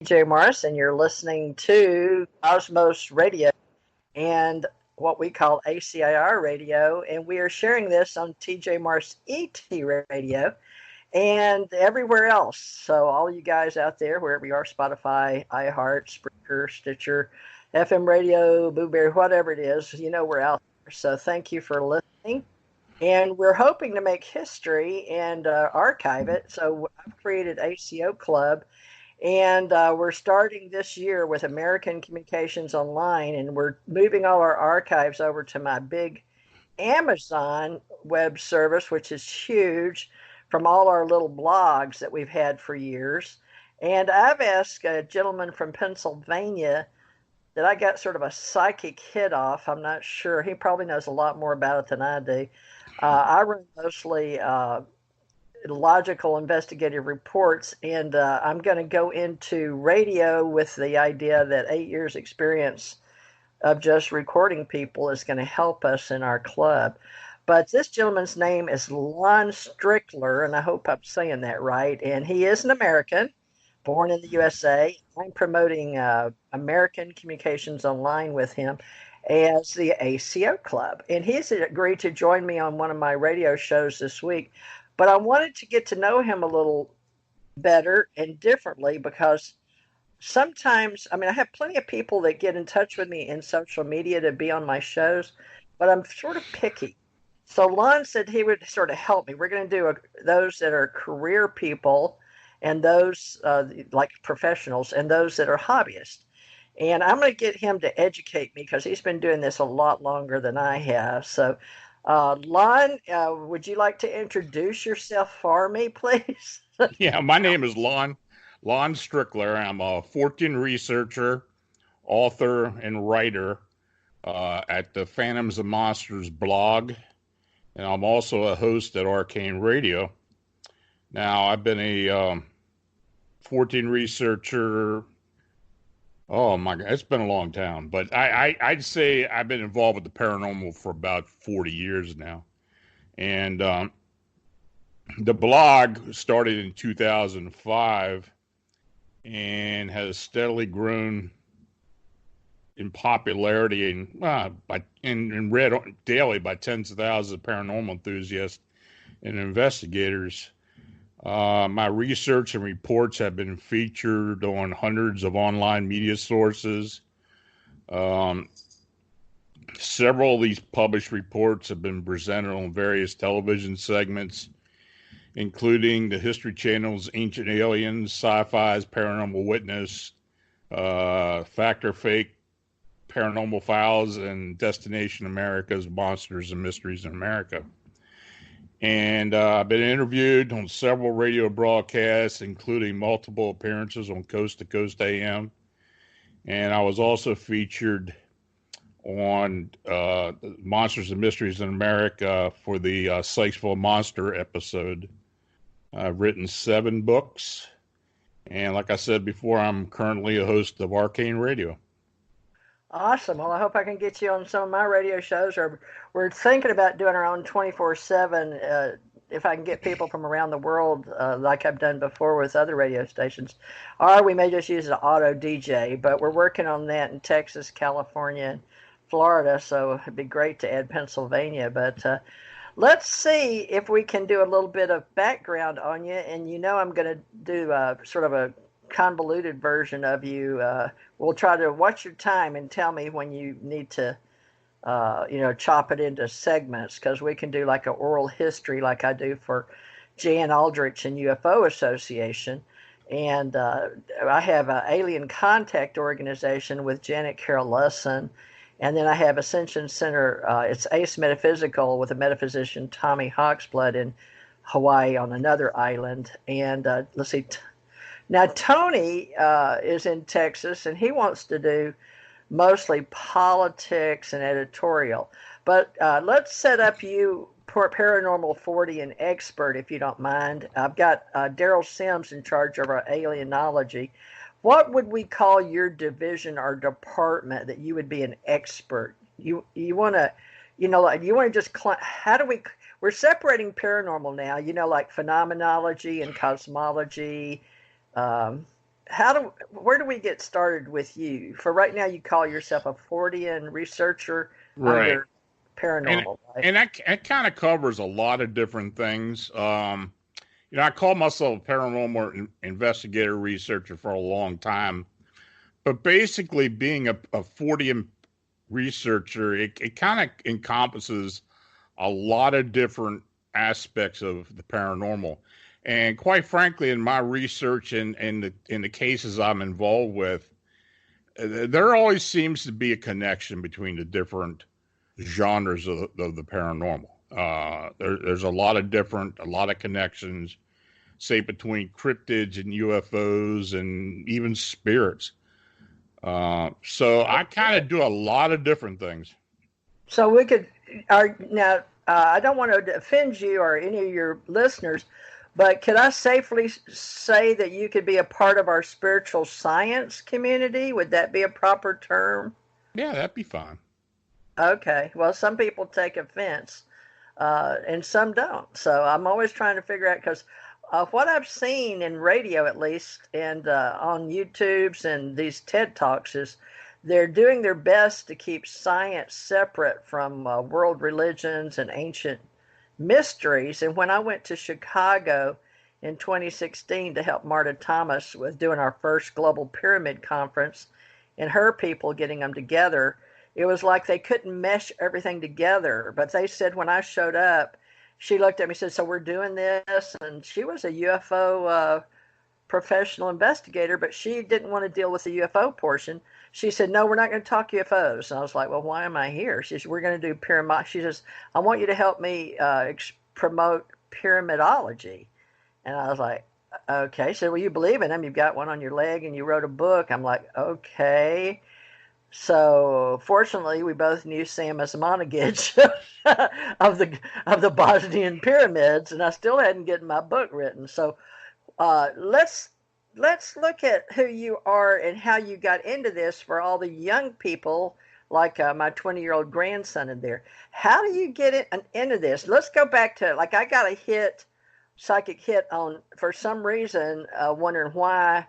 TJ Morris, and you're listening to Cosmos Radio and what we call ACIR Radio. And we are sharing this on TJ Morris ET Radio and everywhere else. So, all you guys out there, wherever you are, Spotify, iHeart, Spreaker, Stitcher, FM Radio, Blueberry, whatever it is, we're out there. So, thank you for listening. And we're hoping to make history and archive it. So, I've created ACO Club. And we're starting this year with American Communications Online, and we're moving all our archives over to my big Amazon web service, which is huge, from all our little blogs that we've had for years. And I've asked a gentleman from Pennsylvania that I got sort of a psychic hit off. I'm not sure. He probably knows a lot more about it than I do. I run mostly logical investigative reports, and I'm going to go into radio with the idea that 8 years experience of just recording people is going to help us in our club. But this gentleman's name is Lon Strickler, and I hope I'm saying that right, and he is an American born in the USA. I'm promoting American Communications Online with him as the ACO Club, and he's agreed to join me on one of my radio shows this week. But I wanted to get to know him a little better and differently, because sometimes, I have plenty of people that get in touch with me in social media to be on my shows, but I'm sort of picky. So Lon said he would sort of help me. We're going to do those that are career people and those like professionals and those that are hobbyists. And I'm going to get him to educate me because he's been doing this a lot longer than I have. So Lon, would you like to introduce yourself for me, please? Yeah, my name is Lon Strickler. I'm a Fortean researcher, author, and writer at the Phantoms and Monsters blog, and I'm also a host at Arcane Radio. Now, I've been a Fortean researcher. Oh my God, it's been a long time, but I'd say I've been involved with the paranormal for about 40 years now. And the blog started in 2005 and has steadily grown in popularity and read daily by tens of thousands of paranormal enthusiasts and investigators. My research and reports have been featured on hundreds of online media sources. Several of these published reports have been presented on various television segments, including the History Channel's Ancient Aliens, Syfy's Paranormal Witness, Fact or Fake Paranormal Files, and Destination America's Monsters and Mysteries in America. And I've been interviewed on several radio broadcasts, including multiple appearances on Coast to Coast AM. And I was also featured on Monsters and Mysteries in America for the Sykesville Monster episode. I've written 7 books. And like I said before, I'm currently a host of Arcane Radio. Awesome. Well, I hope I can get you on some of my radio shows, or we're thinking about doing our own 24/7 if I can get people from around the world like I've done before with other radio stations. Or we may just use an auto DJ, but we're working on that in Texas, California, and Florida, so it'd be great to add Pennsylvania. But let's see if we can do a little bit of background on you. And I'm going to do sort of a convoluted version of you. We'll try to watch your time and tell me when you need to chop it into segments, because we can do like an oral history like I do for Jan Aldrich and UFO Association. And I have an alien contact organization with Janet Carroll Lusson. And then I have Ascension Center. It's Ace Metaphysical with a metaphysician, Tommy Hawksblood, in Hawaii on another island. And let's see. Now, Tony is in Texas, and he wants to do mostly politics and editorial. But let's set up you, Paranormal Fortean expert, if you don't mind. I've got Daryl Sims in charge of our alienology. What would we call your division or department that you would be an expert? You want to, you want to just, how do we, we're separating paranormal now, like phenomenology and cosmology. where do we get started with you? For right now, you call yourself a Fortean researcher Right. under paranormal, right? And that kind of covers a lot of different things. I call myself a paranormal investigator researcher for a long time, but basically being a Fortean researcher, it kind of encompasses a lot of different aspects of the paranormal. And quite frankly, in my research and in the cases I'm involved with, there always seems to be a connection between the different genres of the paranormal. There's a lot of connections, say between cryptids and UFOs and even spirits. So I kind of do a lot of different things. So we could, now, I don't want to offend you or any of your listeners, but could I safely say that you could be a part of our spiritual science community? Would that be a proper term? Yeah, that'd be fine. Okay. Well, some people take offense, and some don't. So I'm always trying to figure out, because what I've seen in radio, at least, and on YouTubes and these TED Talks, is they're doing their best to keep science separate from world religions and ancient mysteries. And when I went to Chicago in 2016 to help Marta Thomas with doing our first global pyramid conference and her people getting them together, it was like they couldn't mesh everything together. But they said when I showed up, she looked at me and said, "So we're doing this?" And she was a UFO professional investigator, but she didn't want to deal with the UFO portion. She said, "No, we're not going to talk UFOs." And I was like, "Well, why am I here?" She said, "We're going to do pyramid." She says, "I want you to help me promote pyramidology." And I was like, "Okay." She said, "Well, you believe in them. You've got one on your leg and you wrote a book." I'm like, "Okay." So fortunately, we both knew Sam Asmanagich of the Bosnian pyramids, and I still hadn't gotten my book written. So let's look at who you are and how you got into this for all the young people, like my 20-year-old grandson in there. How do you get into this? Let's go back to, like, I got a psychic hit on, for some reason, wondering why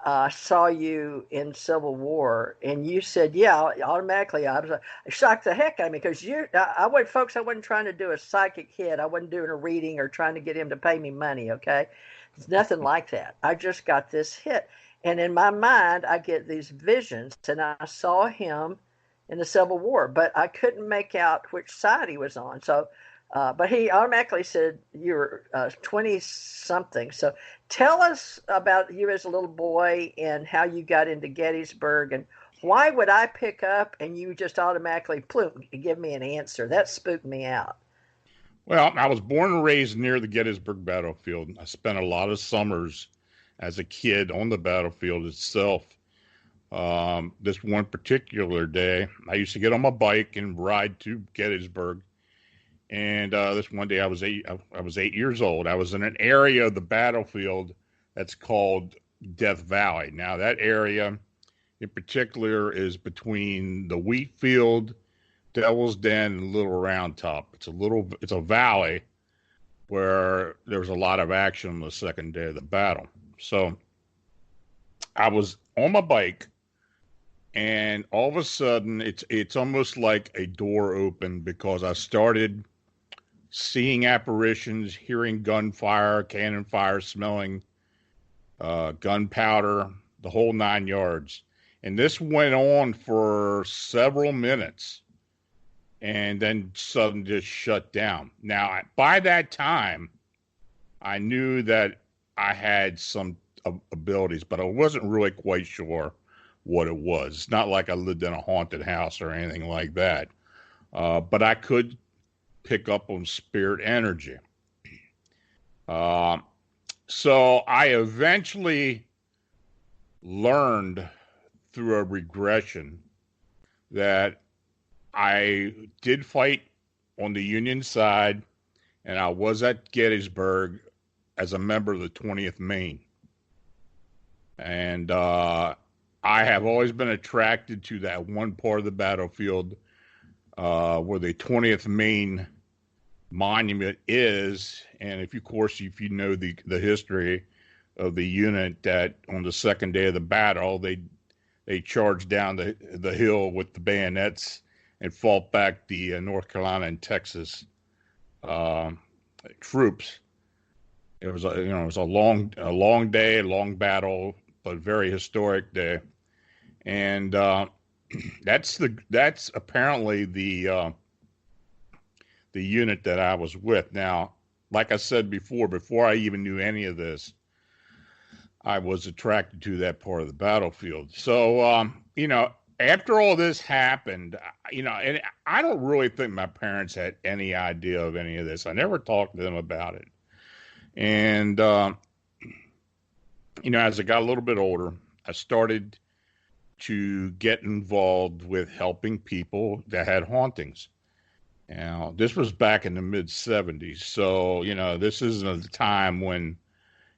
I saw you in Civil War, and you said, yeah, automatically. I was like, it shocked the heck out of me, because I wasn't trying to do a psychic hit. I wasn't doing a reading or trying to get him to pay me money, okay? It's nothing like that. I just got this hit. And in my mind, I get these visions, and I saw him in the Civil War, but I couldn't make out which side he was on. So, but he automatically said you were 20-something. So tell us about you as a little boy and how you got into Gettysburg, and why would I pick up and you just automatically give me an answer? That spooked me out. Well, I was born and raised near the Gettysburg battlefield. I spent a lot of summers as a kid on the battlefield itself. This one particular day, I used to get on my bike and ride to Gettysburg. And this one day, I was 8 years old. I was in an area of the battlefield that's called Death Valley. Now, that area in particular is between the wheat field, Devil's Den, and Little Round Top. It's a valley where there was a lot of action on the second day of the battle. So I was on my bike, and all of a sudden, it's almost like a door opened, because I started seeing apparitions, hearing gunfire, cannon fire, smelling gunpowder, the whole 9 yards. And this went on for several minutes, and then suddenly just shut down. Now, by that time, I knew that I had some abilities, but I wasn't really quite sure what it was. It's not like I lived in a haunted house or anything like that. But I could pick up on spirit energy. So I eventually learned through a regression that I did fight on the Union side, and I was at Gettysburg as a member of the 20th Maine. And I have always been attracted to that one part of the battlefield where the 20th Maine monument is. And if you know the history, of the unit that on the second day of the battle, they charged down the hill with the bayonets and fought back the North Carolina and Texas troops. It was a long day, a long battle, but very historic day. And that's apparently the unit that I was with. Now, like I said before I even knew any of this, I was attracted to that part of the battlefield. So, after all this happened, and I don't really think my parents had any idea of any of this. I never talked to them about it. And, as I got a little bit older, I started to get involved with helping people that had hauntings. Now, this was back in the mid-'70s. So, this isn't a time when,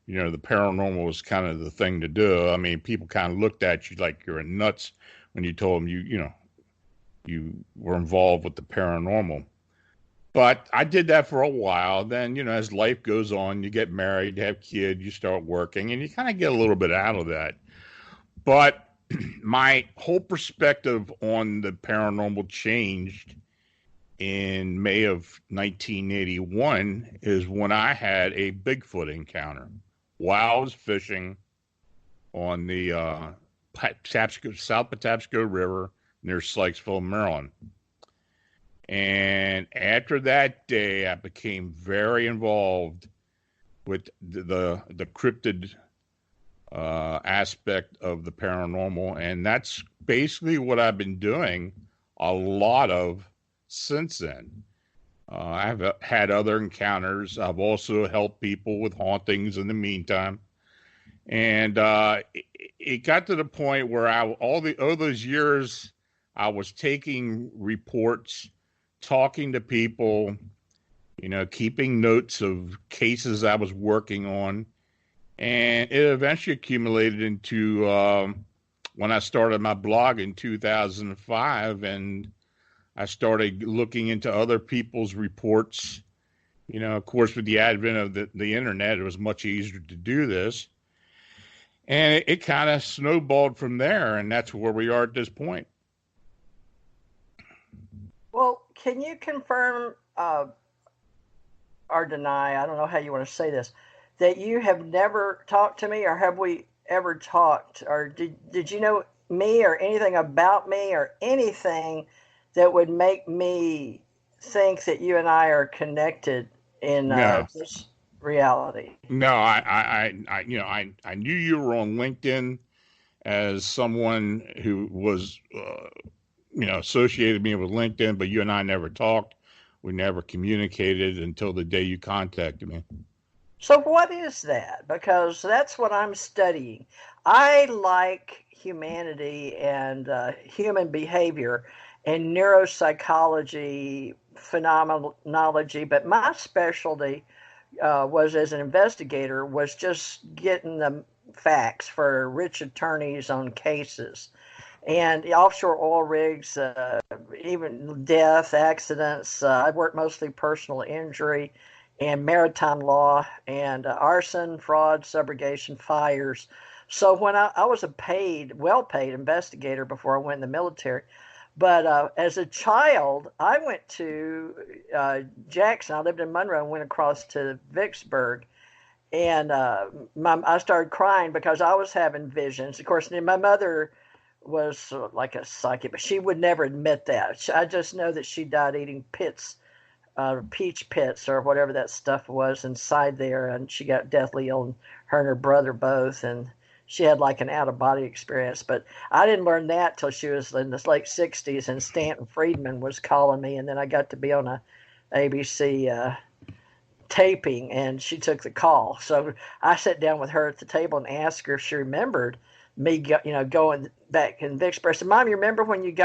the paranormal was kind of the thing to do. I mean, people kind of looked at you like you're nuts when you told them you were involved with the paranormal. But I did that for a while. Then, as life goes on, you get married, you have kids, you start working, and you kind of get a little bit out of that. But my whole perspective on the paranormal changed in May of 1981 is when I had a Bigfoot encounter while I was fishing on the South Patapsco River near Sykesville, Maryland. And after that day, I became very involved with the cryptid aspect of the paranormal. And that's basically what I've been doing a lot of since then. I've had other encounters. I've also helped people with hauntings in the meantime. And it got to the point where all those years I was taking reports, talking to people, keeping notes of cases I was working on. And it eventually accumulated into when I started my blog in 2005, and I started looking into other people's reports. Of course, with the advent of the internet, it was much easier to do this. And it kind of snowballed from there, and that's where we are at this point. Well, can you confirm or deny, I don't know how you want to say this, that you have never talked to me, or have we ever talked? Or did you know me or anything about me or anything that would make me think that you and I are connected in this reality? No, I knew you were on LinkedIn as someone who was, associated me with LinkedIn, but you and I never talked. We never communicated until the day you contacted me. So what is that? Because that's what I'm studying. I like humanity and human behavior and neuropsychology, phenomenology, but my specialty was, as an investigator, was just getting the facts for rich attorneys on cases. And the offshore oil rigs, even death, accidents. I worked mostly personal injury and maritime law and arson, fraud, subrogation, fires. So when I was a well-paid investigator before I went in the military. But as a child, I went to Jackson. I lived in Monroe and went across to Vicksburg. And I started crying because I was having visions. Of course, my mother was like a psychic, but she would never admit that. I just know that she died eating peach pits or whatever that stuff was inside there, and she got deathly ill, and her and her brother both, and she had like an out-of-body experience. But I didn't learn that till she was in the late 60s, and Stanton Friedman was calling me, and then I got to be on a ABC taping, and she took the call. So I sat down with her at the table and asked her if she remembered me, going back in Vicksburg. I said, Mom, you remember when you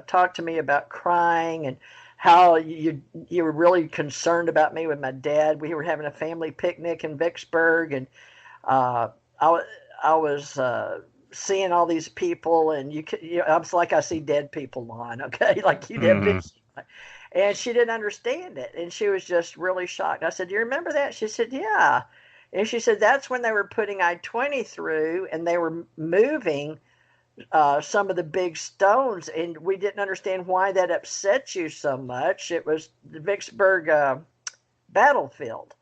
talked to me about crying and how you were really concerned about me with my dad? We were having a family picnic in Vicksburg, and I was seeing all these people, and I was like, I see dead people, Lon, okay? Like you did. Mm-hmm. And she didn't understand it, and she was just really shocked. I said, do you remember that? She said, yeah. And she said that's when they were putting I-20 through, and they were moving some of the big stones, and we didn't understand why that upset you so much. It was the Vicksburg battlefield,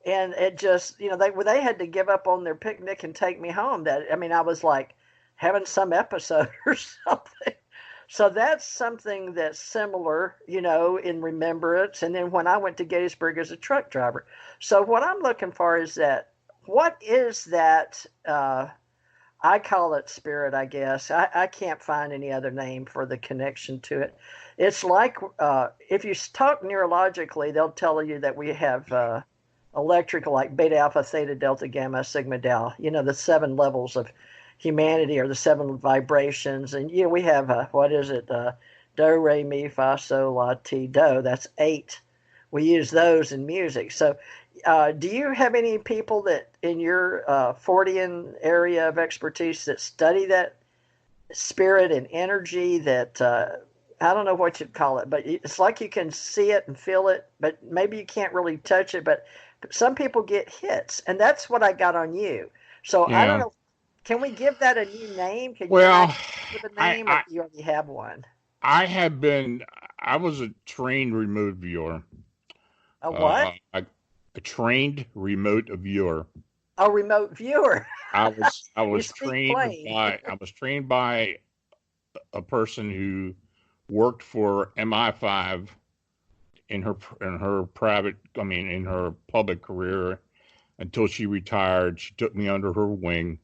and it just, they had to give up on their picnic and take me home. I was like having some episode or something. So that's something that's similar, in remembrance. And then when I went to Gettysburg as a truck driver. So what I'm looking for is that, what is that? I call it spirit, I guess. I can't find any other name for the connection to it. It's like, if you talk neurologically, they'll tell you that we have electrical, like beta, alpha, theta, delta, gamma, sigma, tau, the 7 levels of humanity, or the 7 vibrations. And we have what is it, do, re, mi, fa, sol, la, ti, do. That's 8. We use those in music. So do you have any people that in your Fortean area of expertise that study that spirit and energy, that I don't know what you'd call it, but it's like you can see it and feel it, but maybe you can't really touch it, but some people get hits, and that's what I got on you. So Yeah. I don't know. Can we give that a new name? Can Well, you give a name, or do you already have one? I was a trained remote viewer. A what? A trained remote viewer. A remote viewer. I was trained by a person who worked for MI5 in her public career until she retired. She took me under her wing.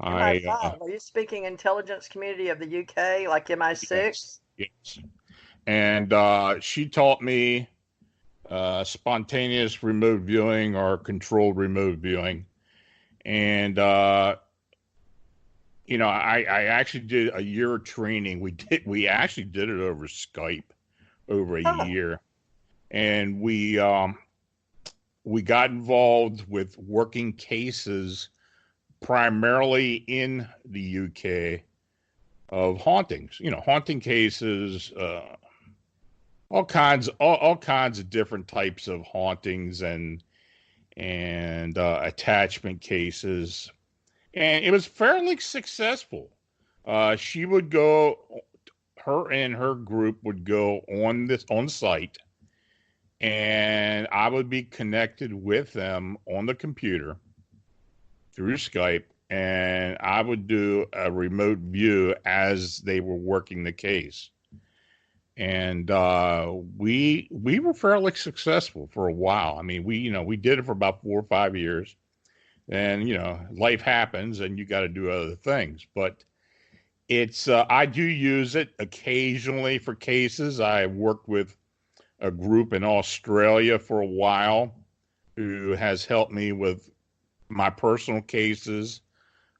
MI5. Are you speaking intelligence community of the UK, like MI6? Yes. And she taught me spontaneous remote viewing or controlled remote viewing. And, I actually did a year of training. We actually did it over Skype over a year. And we got involved with working cases primarily in the UK of hauntings, haunting cases, all kinds of different types of hauntings and attachment cases. And it was fairly successful. She would go, her and her group would go on site, and I would be connected with them on the computer through Skype, and I would do a remote view as they were working the case. And we were fairly successful for a while. I mean, we did it for about 4 or 5 years. And, life happens and you got to do other things. But it's I do use it occasionally for cases. I worked with a group in Australia for a while who has helped me with my personal cases,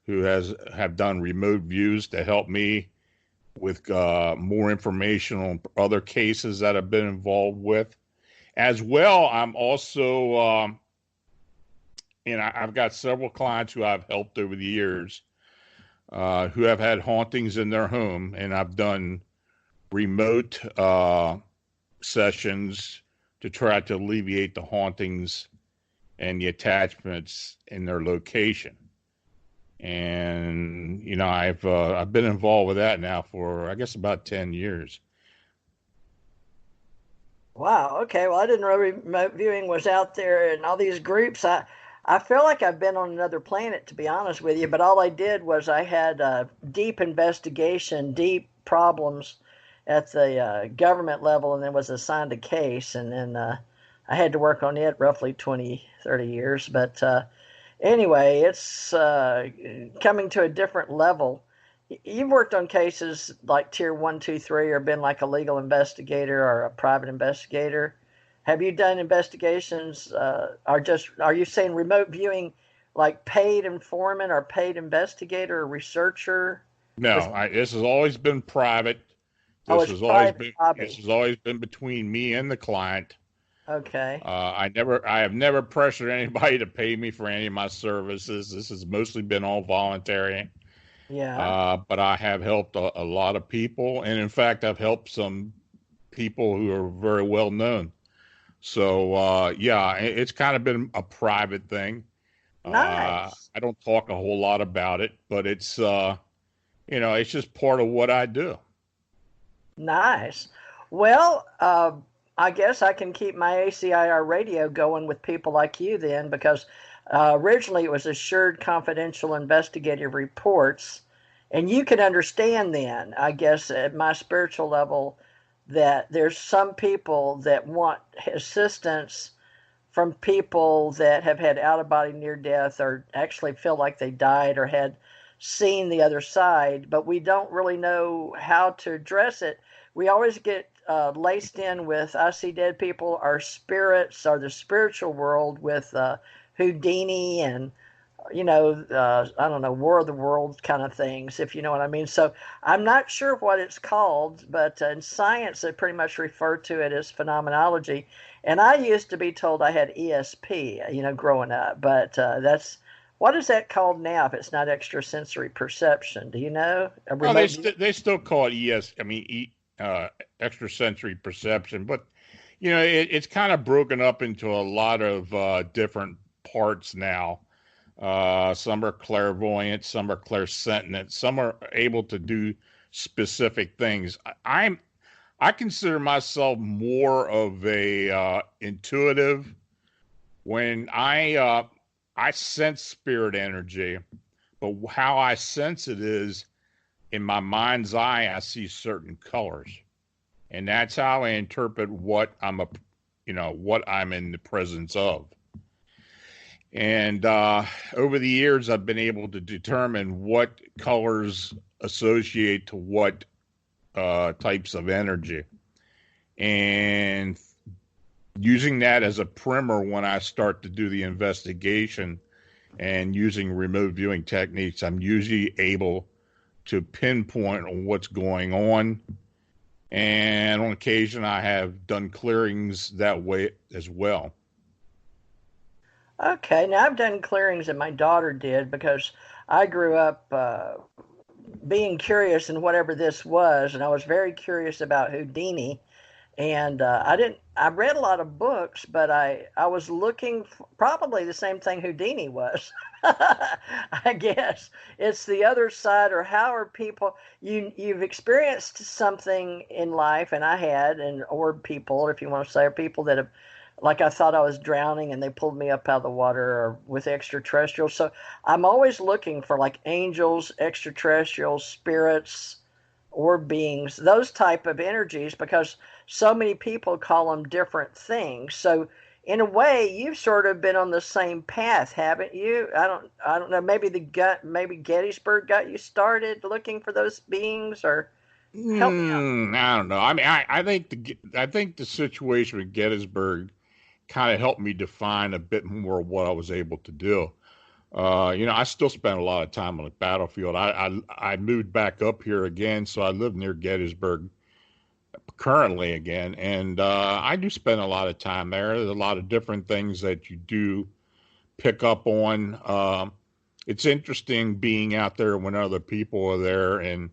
who have done remote views to help me with more information on other cases that I've been involved with. As well, I'm also, I've got several clients who I've helped over the years who have had hauntings in their home, and I've done remote sessions to try to alleviate the hauntings and the attachments in their location. And I've been involved with that now for, I guess, about 10 years. Wow. Okay. Well, I didn't know remote viewing was out there and all these groups. I feel like I've been on another planet, to be honest with you. But all I did was I had deep investigation, deep problems at the government level, and then was assigned a case, and then I had to work on it roughly 20, 30 years. But anyway, it's coming to a different level. You've worked on cases like tier 1, 2, 3, or been like a legal investigator or a private investigator. Have you done investigations, are you saying remote viewing, like paid informant or paid investigator or researcher? No, this has always been private. This has always been between me and the client. Okay. I have never pressured anybody to pay me for any of my services. This has mostly been all voluntary. Yeah. But I have helped a lot of people, and in fact, I've helped some people who are very well known. So yeah, it's kind of been a private thing. Nice. I don't talk a whole lot about it, but it's it's just part of what I do. Nice. Well, I guess I can keep my ACIR radio going with people like you then, because originally it was Assured Confidential Investigative Reports. And you can understand then, I guess, at my spiritual level, that there's some people that want assistance from people that have had out-of-body near death or actually feel like they died or had seen the other side, but we don't really know how to address it. We always get laced in with, I see dead people, our spirits, or the spiritual world with Houdini and, I don't know, War of the Worlds kind of things, if you know what I mean. So I'm not sure what it's called, but in science, they pretty much refer to it as phenomenology. And I used to be told I had ESP, growing up, but what is that called now if it's not extrasensory perception? Do you know? Well, they still call it extrasensory perception, but it's kind of broken up into a lot of different parts now. Some are clairvoyant, some are clairsentient, some are able to do specific things. I consider myself more of a intuitive. When I sense spirit energy, but how I sense it is in my mind's eye, I see certain colors, and that's how I interpret what I'm in the presence of. And over the years, I've been able to determine what colors associate to what types of energy. And using that as a primer when I start to do the investigation and using remote viewing techniques, I'm usually able to pinpoint on what's going on. And on occasion, I have done clearings that way as well. Okay, now I've done clearings that my daughter did because I grew up being curious in whatever this was, and I was very curious about Houdini. And I read a lot of books, but I was looking for probably the same thing Houdini was. I guess it's the other side, or how are people, you've experienced something in life, and I had, or people, if you want to say, or people that have, like I thought I was drowning and they pulled me up out of the water, or with extraterrestrials. So I'm always looking for like angels, extraterrestrials, spirits, or beings, those type of energies, because so many people call them different things. So in a way, you've sort of been on the same path, haven't you? I don't know. Maybe maybe Gettysburg got you started looking for those beings, or help me out. I don't know. I mean, I think the situation with Gettysburg kind of helped me define a bit more of what I was able to do. I still spend a lot of time on the battlefield. I moved back up here again, so I live near Gettysburg currently again, and I do spend a lot of time there. There's a lot of different things that you do pick up on. It's interesting being out there when other people are there and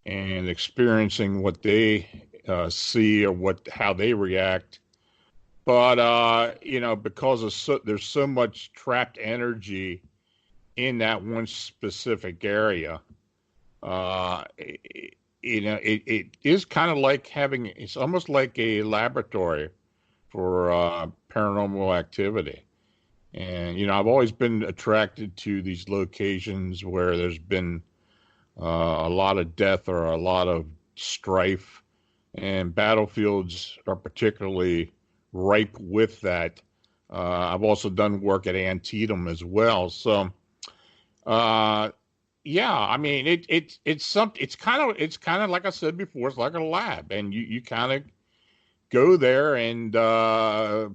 experiencing what they see or how they react. But because there's so much trapped energy in that one specific area, it is kind of like it's almost like a laboratory for paranormal activity. And I've always been attracted to these locations where there's been a lot of death or a lot of strife, and battlefields are particularly ripe with that. I've also done work at Antietam as well. So, yeah, I mean, it's kind of like I said before, it's like a lab, and you kind of go there and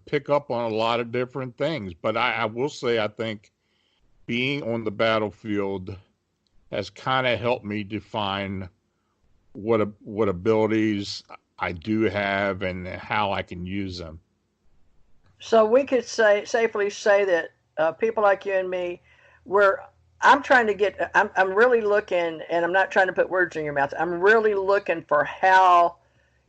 pick up on a lot of different things. But I will say, I think being on the battlefield has kind of helped me define what abilities I do have and how I can use them. So we could safely say that people like you and me, I'm really looking, and I'm not trying to put words in your mouth. I'm really looking for how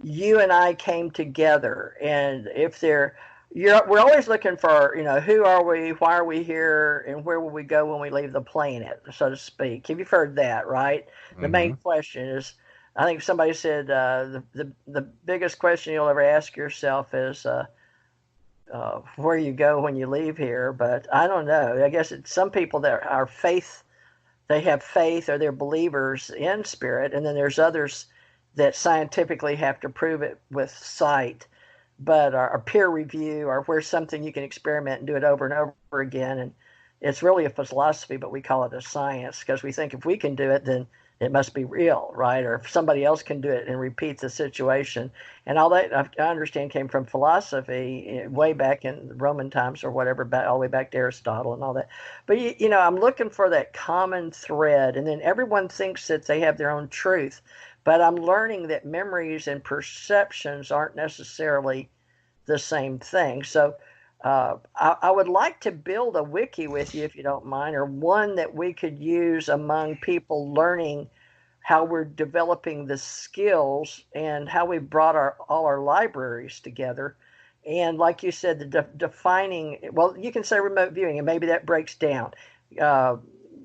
you and I came together, and if there we're always looking for, who are we, why are we here, and where will we go when we leave the planet, so to speak. Have you heard that, right? The main question is, I think somebody said the biggest question you'll ever ask yourself is where you go when you leave here. But I don't know. I guess it's some people that are faith, they have faith or they're believers in spirit, and then there's others that scientifically have to prove it with sight, but our peer review or where something you can experiment and do it over and over again. And it's really a philosophy, but we call it a science because we think if we can do it, then it must be real, right? Or if somebody else can do it and repeat the situation. And all that I understand came from philosophy way back in Roman times or whatever, all the way back to Aristotle and all that. But, I'm looking for that common thread. And then everyone thinks that they have their own truth. But I'm learning that memories and perceptions aren't necessarily the same thing. So I would like to build a wiki with you, if you don't mind, or one that we could use among people learning how we're developing the skills and how we brought all our libraries together. And like you said, the defining, well, you can say remote viewing, and maybe that breaks down.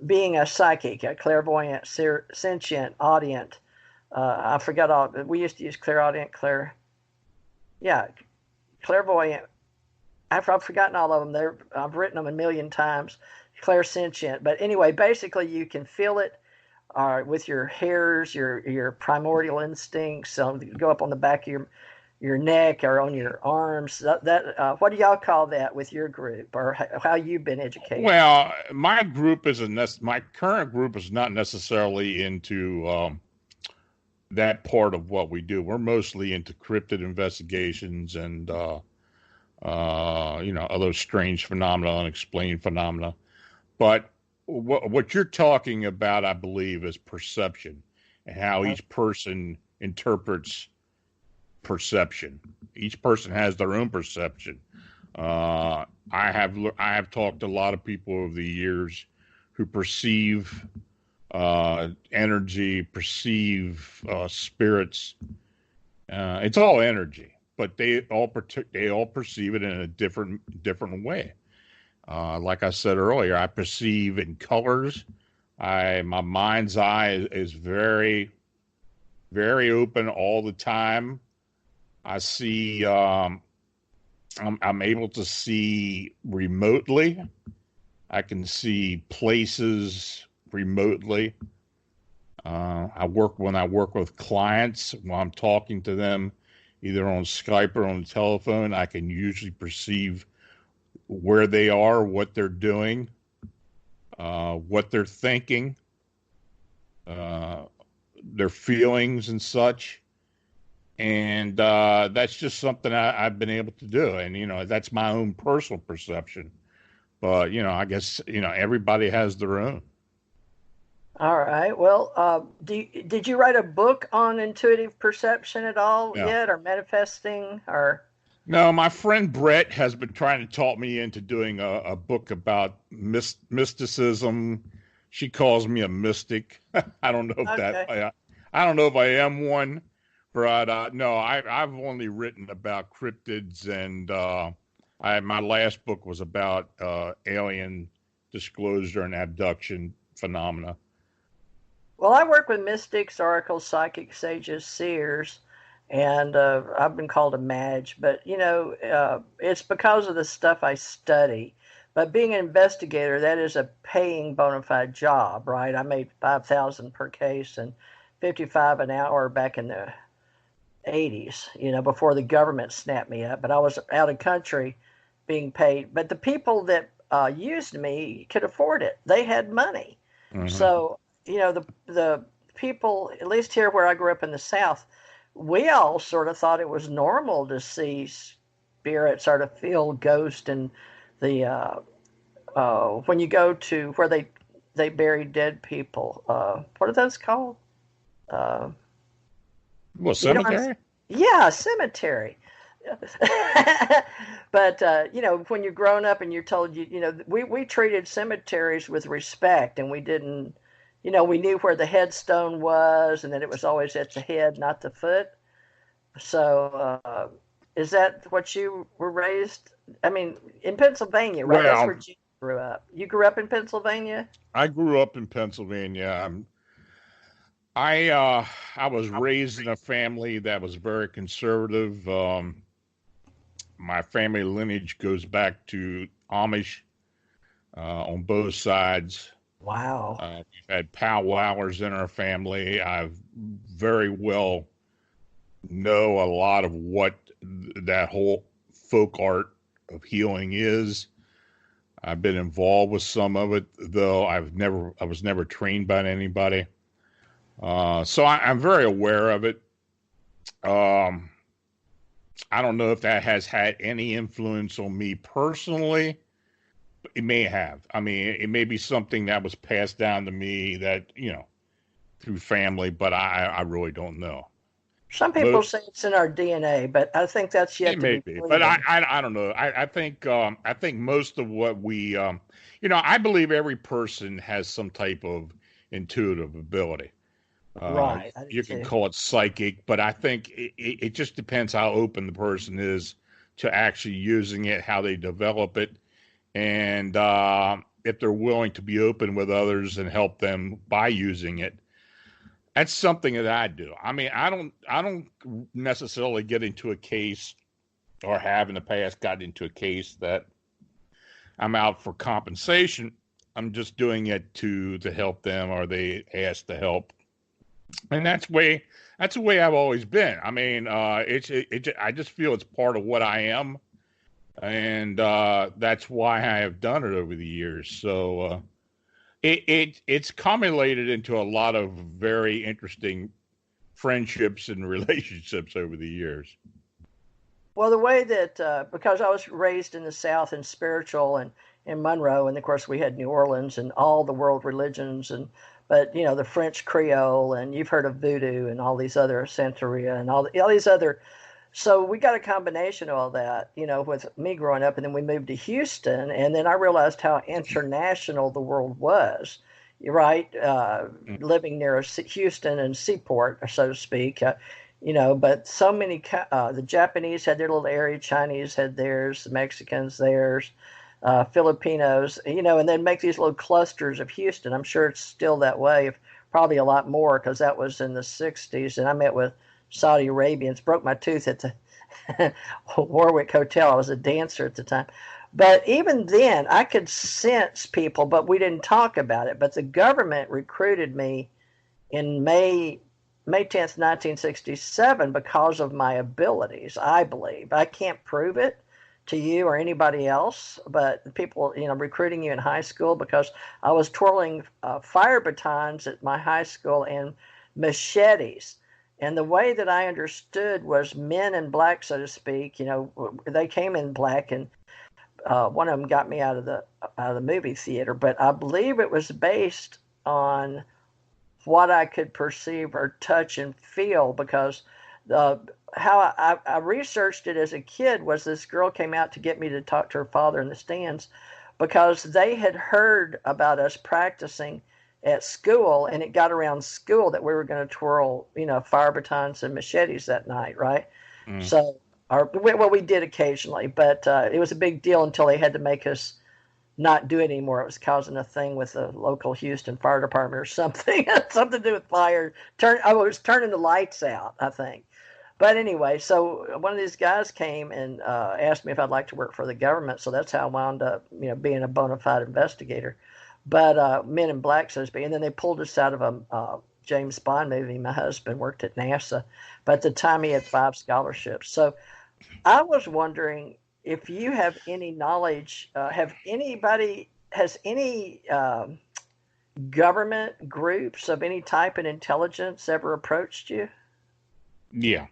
Being a psychic, a clairvoyant, sentient, audient. I forgot all. We used to use clairaudient, clairvoyant. I've forgotten all of them. I've written them a million times. Clairsentient. But anyway, basically you can feel it with your hairs, your primordial instincts. So you go up on the back of your neck or on your arms. What do y'all call that with your group, or how you've been educated? Well, my current group is not necessarily into that part of what we do. We're mostly into cryptid investigations and other strange phenomena, unexplained phenomena. But what you're talking about, I believe, is perception and how each person interprets perception. Each person has their own perception. I have talked to a lot of people over the years who perceive energy, perceive spirits. It's all energy, but they all perceive it in a different way. Like I said earlier, I perceive in colors. My mind's eye is very, very open all the time. I see. I'm able to see remotely. I can see places remotely. When I work with clients, when I'm talking to them, either on Skype or on the telephone, I can usually perceive where they are, what they're doing, what they're thinking, their feelings and such. And that's just something I've been able to do. And, that's my own personal perception. But, I guess, everybody has their own. All right. Well, did you write a book on intuitive perception at all yet, or manifesting, or? No, my friend Brett has been trying to talk me into doing a book about mysticism. She calls me a mystic. I don't know if I don't know if I am one, but no, I've only written about cryptids, and my last book was about alien disclosure and abduction phenomena. Well, I work with mystics, oracles, psychics, sages, seers, and I've been called a mage, but it's because of the stuff I study. But being an investigator, that is a paying bona fide job, right? I made $5,000 per case and $55 an hour back in the 80s, before the government snapped me up. But I was out of country being paid. But the people that used me could afford it. They had money. Mm-hmm. So, the people, at least here where I grew up in the South, we all sort of thought it was normal to see spirits or to feel ghosts. And the when you go to where they bury dead people, what are those called? Cemetery? Yeah, cemetery. But when you're grown up and you're told we treated cemeteries with respect, and we didn't. We knew where the headstone was, and that it was always at the head, not the foot. So, is that what you were raised I mean, in Pennsylvania, right? That's Well, where you grew up. You grew up in Pennsylvania? I grew up in Pennsylvania. I was raised in a family that was very conservative. My family lineage goes back to Amish on both sides. Wow. We've had powwowers in our family. I've very well know a lot of what that whole folk art of healing is. I've been involved with some of it, though I was never trained by anybody. So I'm very aware of it. I don't know if that has had any influence on me personally. It may have. I mean, it may be something that was passed down to me that, through family, but I really don't know. Some people say it's in our DNA, but I think that's yet to be proven. But I don't know. I think most of what we, I believe every person has some type of intuitive ability. Right. You can call it psychic, but I think it just depends how open the person is to actually using it, how they develop it, and if they're willing to be open with others and help them by using it. That's something that I do. I mean, I don't necessarily get into a case, or have in the past gotten into a case that I'm out for compensation. I'm just doing it to help them, or they ask to help. And that's the way I've always been. I mean, I just feel it's part of what I am, and that's why I have done it over the years. So it's accumulated into a lot of very interesting friendships and relationships over the years. Well, the way that because I was raised in the South and spiritual and in Monroe, and of course we had New Orleans and all the world religions, but the French Creole, and you've heard of voodoo and all these other Santeria and all these other. So we got a combination of all that, with me growing up, and then we moved to Houston, and then I realized how international the world was. You're right, living near Houston and seaport, so to speak. But so many, the Japanese had their little area, Chinese had theirs, the Mexicans theirs, Filipinos, and then make these little clusters of Houston. I'm sure it's still that way, probably a lot more, because that was in the 60s, and I met with Saudi Arabians, broke my tooth at the Warwick Hotel. I was a dancer at the time. But even then, I could sense people, but we didn't talk about it. But the government recruited me in May 10th, 1967, because of my abilities, I believe. I can't prove it to you or anybody else, but people, recruiting you in high school, because I was twirling fire batons at my high school and machetes. And the way that I understood was men in black, so to speak, they came in black, and one of them got me out of the movie theater. But I believe it was based on what I could perceive or touch and feel, because how I researched it as a kid was this girl came out to get me to talk to her father in the stands, because they had heard about us practicing at school, and it got around school that we were going to twirl, fire batons and machetes that night, right? Mm. So, we did occasionally, but it was a big deal until they had to make us not do it anymore. It was causing a thing with the local Houston fire department or something, something to do with fire. It was turning the lights out, I think. But anyway, so one of these guys came and asked me if I'd like to work for the government. So that's how I wound up, being a bona fide investigator. But Men in Black, so to speak. And then they pulled us out of a James Bond movie. My husband worked at NASA, but at the time he had 5 scholarships. So I was wondering if you have any knowledge, has any government groups of any type in intelligence ever approached you? Yeah.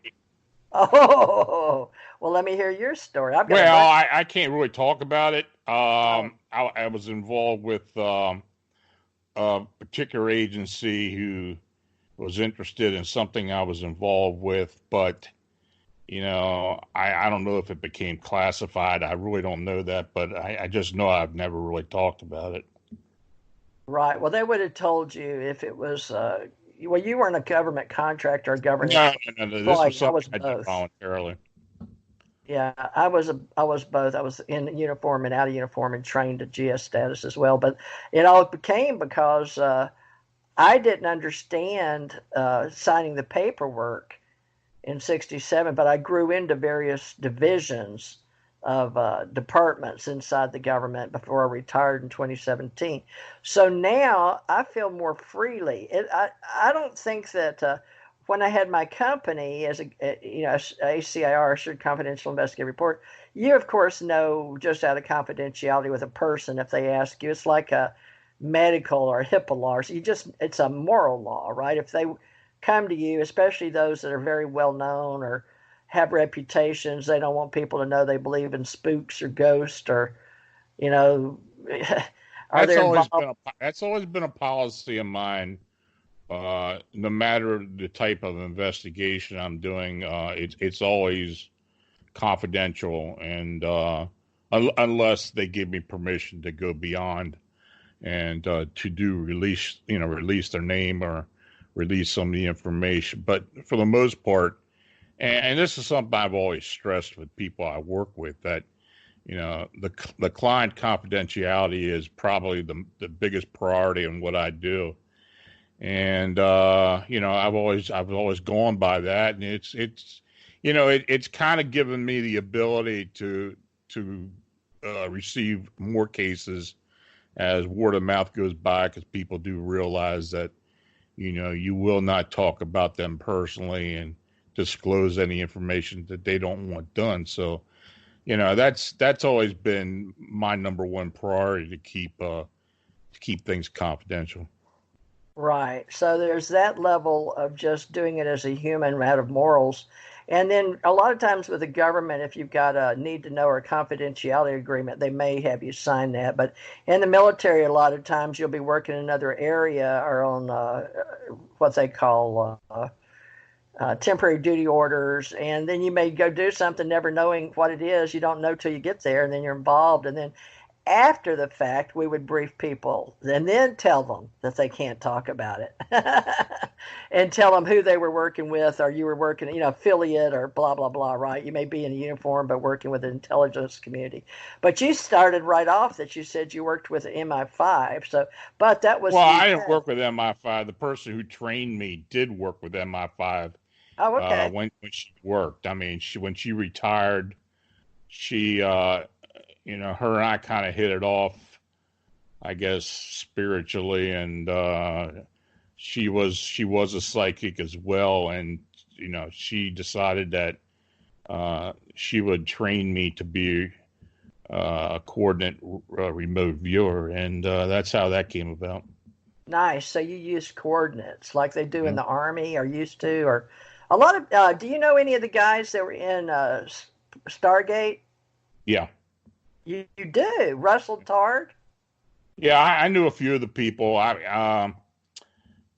Oh, well, let me hear your story. I can't really talk about it. I was involved with a particular agency who was interested in something I was involved with, but I don't know if it became classified. I really don't know that, but I just know I've never really talked about it. Right. Well, they would have told you if it was. Well, you weren't a government contractor or government. No. This was something I did voluntarily. Yeah, I was both. I was in uniform and out of uniform and trained to GS status as well. But it all became because I didn't understand signing the paperwork in '67, but I grew into various divisions of departments inside the government before I retired in 2017. So now I feel more freely. I don't think that when I had my company as ACIR, Assured Confidential Investigative Report, you of course know just out of confidentiality with a person if they ask you. It's like a medical or HIPAA law. So it's a moral law, right? If they come to you, especially those that are very well known or have reputations, they don't want people to know they believe in spooks or ghosts or, you know, are That's they always involved? been that's always been a policy of mine. No matter the type of investigation I'm doing, it's always confidential, and unless they give me permission to go beyond and to do release their name or release some of the information. But for the most part, and this is something I've always stressed with people I work with, that the client confidentiality is probably the biggest priority in what I do. And I've always gone by that, and it's kind of given me the ability to receive more cases as word of mouth goes by, because people do realize that you will not talk about them personally and disclose any information that they don't want done. So that's always been my number one priority, to keep things confidential. Right. So there's that level of just doing it as a human out of morals. And then a lot of times with the government, if you've got a need to know or a confidentiality agreement, they may have you sign that. But in the military, a lot of times you'll be working in another area or on what they call temporary duty orders. And then you may go do something never knowing what it is. You don't know till you get there, and then you're involved. And then after the fact, we would brief people and then tell them that they can't talk about it and tell them who they were working with, or you were working, affiliate or blah, blah, blah, right? You may be in a uniform, but working with the intelligence community. But you started right off that you said you worked with MI5. So, but that was Well, the I didn't event. work with MI5. The person who trained me did work with MI5 Oh, okay. when she worked. I mean, when she retired, she her and I kind of hit it off, I guess, spiritually, and she was a psychic as well, and she decided that she would train me to be a coordinate remote viewer, and that's how that came about. Nice. So you use coordinates like they do in Mhm. the Army or used to, or a lot of, do you know any of the guys that were in Stargate? Yeah. You do. Russell Tard? Yeah, I knew a few of the people. I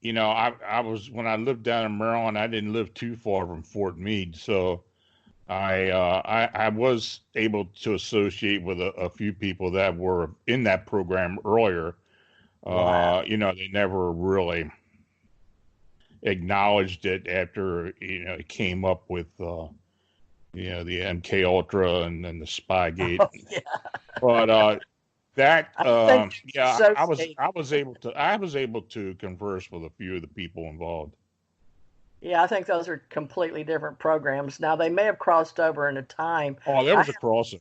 was, when I lived down in Maryland, I didn't live too far from Fort Meade, so I was able to associate with a few people that were in that program earlier. Wow. They never really acknowledged it after it came up with the MK Ultra and then the Spygate. Oh, yeah. But that I think yeah, I was associate. I was able to I was able to converse with a few of the people involved. Yeah, I think those are completely different programs. Now, they may have crossed over in a time. Oh, there I, was a crossover.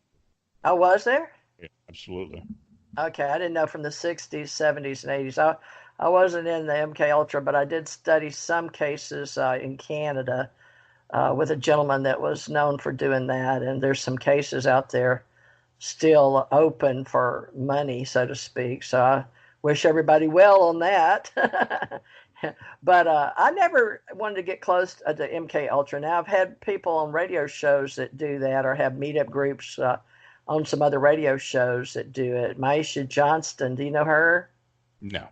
I was there? Yeah, absolutely. Okay, I didn't know from the 60s, 70s, and 80s. I wasn't in the MK Ultra, but I did study some cases in Canada with a gentleman that was known for doing that. And there's some cases out there still open for money, so to speak. So I wish everybody well on that. But I never wanted to get close to the MK Ultra. Now I've had people on radio shows that do that, or have meetup groups on some other radio shows that do it. Maisha Johnston, do you know her? No.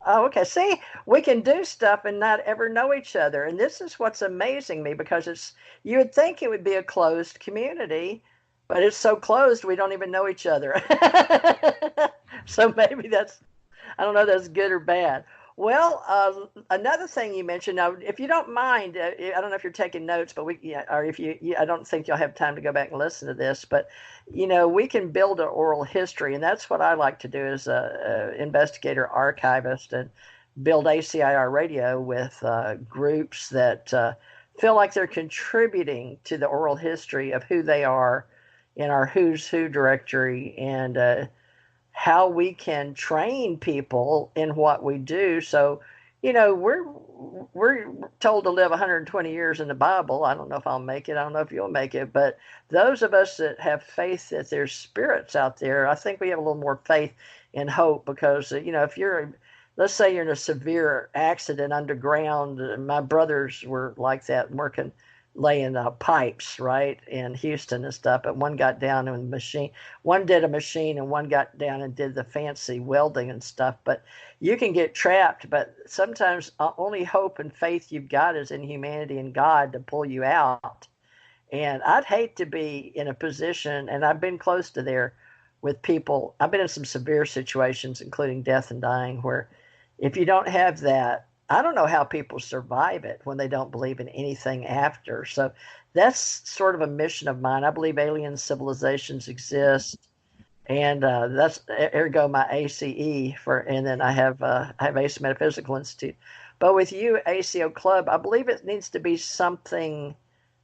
Oh, okay. See, we can do stuff and not ever know each other. And this is what's amazing me, because you would think it would be a closed community, but it's so closed we don't even know each other. So maybe I don't know, that's good or bad. Well, another thing you mentioned, now, if you don't mind, I don't know if you're taking notes, but or if I don't think you'll have time to go back and listen to this, but we can build an oral history, and that's what I like to do as a investigator archivist, and build ACIR radio with groups that feel like they're contributing to the oral history of who they are in our Who's Who directory, and how we can train people in what we do. So, we're told to live 120 years in the Bible. I don't know if I'll make it. I don't know if you'll make it. But those of us that have faith that there's spirits out there, I think we have a little more faith and hope, because, if let's say you're in a severe accident underground. My brothers were like that, laying pipes, right, in Houston and stuff. But one got down in the machine. One did a machine, and one got down and did the fancy welding and stuff. But you can get trapped. But sometimes only hope and faith you've got is in humanity and God to pull you out. And I'd hate to be in a position, and I've been close to there with people. I've been in some severe situations, including death and dying, where if you don't have that, I don't know how people survive it when they don't believe in anything after. So that's sort of a mission of mine. I believe alien civilizations exist, and that's ergo my ACE and then I have ACE Metaphysical Institute. But with you, ACO Club, I believe it needs to be something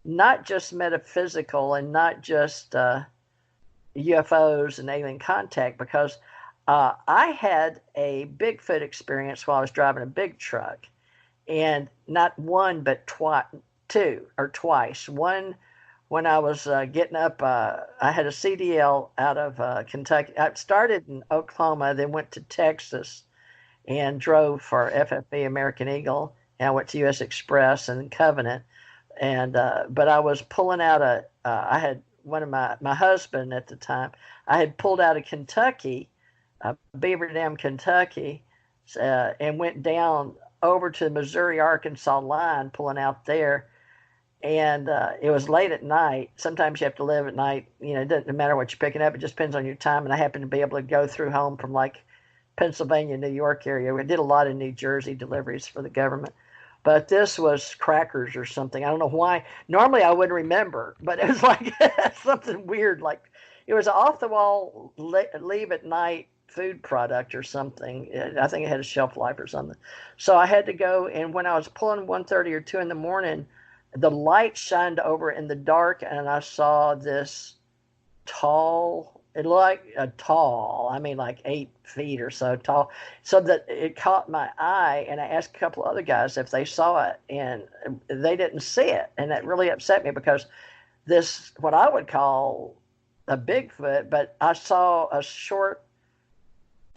not just metaphysical and not just UFOs and alien contact, because I had a Bigfoot experience while I was driving a big truck, and not one, but two or twice. One, when I was getting up, I had a CDL out of Kentucky. I started in Oklahoma, then went to Texas and drove for FFB American Eagle, and I went to U.S. Express and Covenant. And but I was pulling out I had one of my husband at the time, I had pulled out of Kentucky, Beaver Dam, Kentucky, and went down over to the Missouri-Arkansas line, pulling out there. And it was late at night. Sometimes you have to live at night. It doesn't matter what you're picking up. It just depends on your time. And I happened to be able to go through home from like Pennsylvania, New York area. We did a lot of New Jersey deliveries for the government. But this was crackers or something. I don't know why. Normally I wouldn't remember, but it was like something weird. Like it was off-the-wall leave at night food product or something. I think it had a shelf life or something. So I had to go, and when I was pulling 1:30 or 2 in the morning, the light shined over in the dark, and I saw this tall, it looked like I mean like 8 feet or so tall, so that it caught my eye, and I asked a couple of other guys if they saw it, and they didn't see it, and that really upset me, because this, what I would call a Bigfoot, but I saw a short,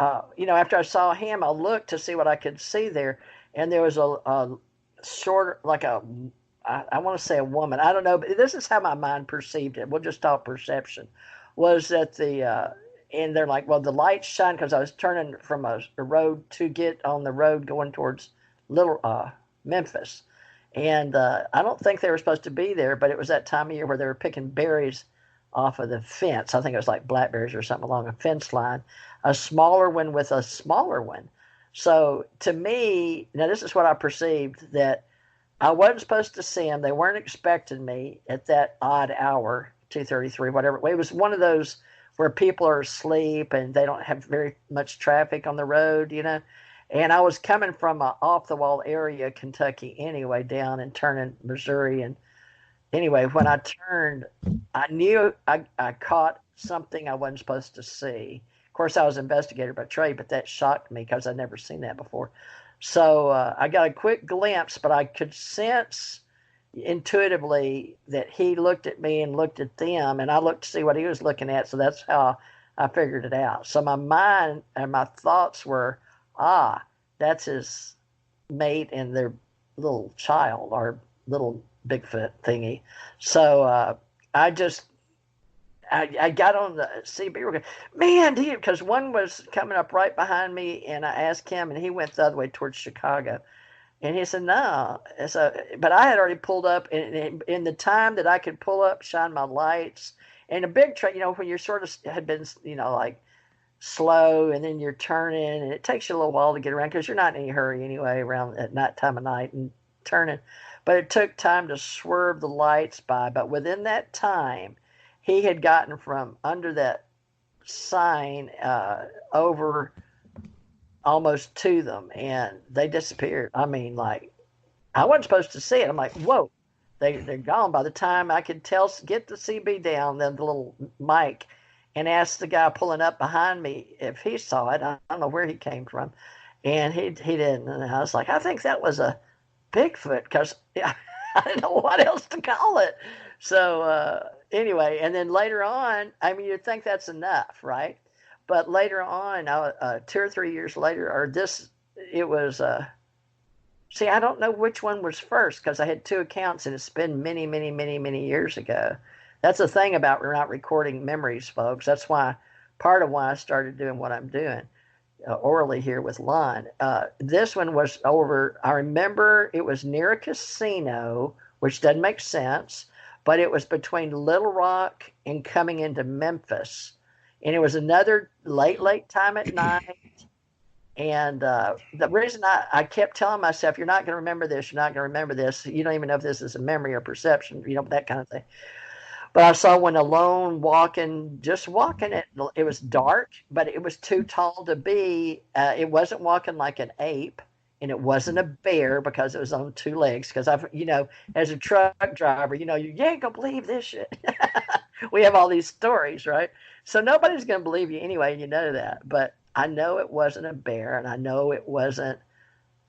after I saw him, I looked to see what I could see there, and there was a short, like I want to say a woman. I don't know, but this is how my mind perceived it. We'll just talk perception. Was that and they're like, well, the lights shine, because I was turning from a road to get on the road going towards Memphis. And I don't think they were supposed to be there, but it was that time of year where they were picking berries off of the fence. I think it was like blackberries or something along a fence line. A smaller one with a smaller one. So to me, now this is what I perceived, that I wasn't supposed to see them. They weren't expecting me at that odd hour, 2:33, whatever. It was one of those where people are asleep and they don't have very much traffic on the road, And I was coming from an off-the-wall area, Kentucky, anyway, down and turning Missouri. And anyway, when I turned, I knew I caught something I wasn't supposed to see. Of course, I was an investigator by trade, but that shocked me because I'd never seen that before. So I got a quick glimpse, but I could sense intuitively that he looked at me and looked at them, and I looked to see what he was looking at. So that's how I figured it out. So my mind and my thoughts were, that's his mate and their little child, or little Bigfoot thingy. So I got on the CB, man, because one was coming up right behind me, and I asked him, and he went the other way towards Chicago. And he said, no. So, but I had already pulled up, and in the time that I could pull up, shine my lights. And a big truck, when you're sort of had been, like slow, and then you're turning, and it takes you a little while to get around because you're not in any hurry anyway around at night time of night and turning. But it took time to swerve the lights by. But within that time, he had gotten from under that sign over almost to them, and they disappeared. I mean, like, I wasn't supposed to see it. I'm like, whoa, they're gone. By the time I could get the CB down, then the little mic, and ask the guy pulling up behind me if he saw it. I don't know where he came from, and he didn't. And I was like, I think that was a Bigfoot because I didn't know what else to call it. So anyway, and then later on, I mean, you'd think that's enough, right? But later on, 2 or 3 years later, it was. See, I don't know which one was first because I had two accounts, and it's been many, many, many, many years ago. That's the thing about not recording memories, folks. That's part of why I started doing what I'm doing orally here with Lon. This one was over, I remember it was near a casino, which doesn't make sense, but it was between Little Rock and coming into Memphis. And it was another late time at night. And the reason I kept telling myself, you're not going to remember this, you're not going to remember this. You don't even know if this is a memory or perception, that kind of thing. But I saw one alone just walking. It was dark, but it was too tall to be. It wasn't walking like an ape, and it wasn't a bear because it was on two legs. Because as a truck driver, you ain't gonna believe this shit. We have all these stories, right? So nobody's gonna believe you anyway. You know that, but I know it wasn't a bear, and I know it wasn't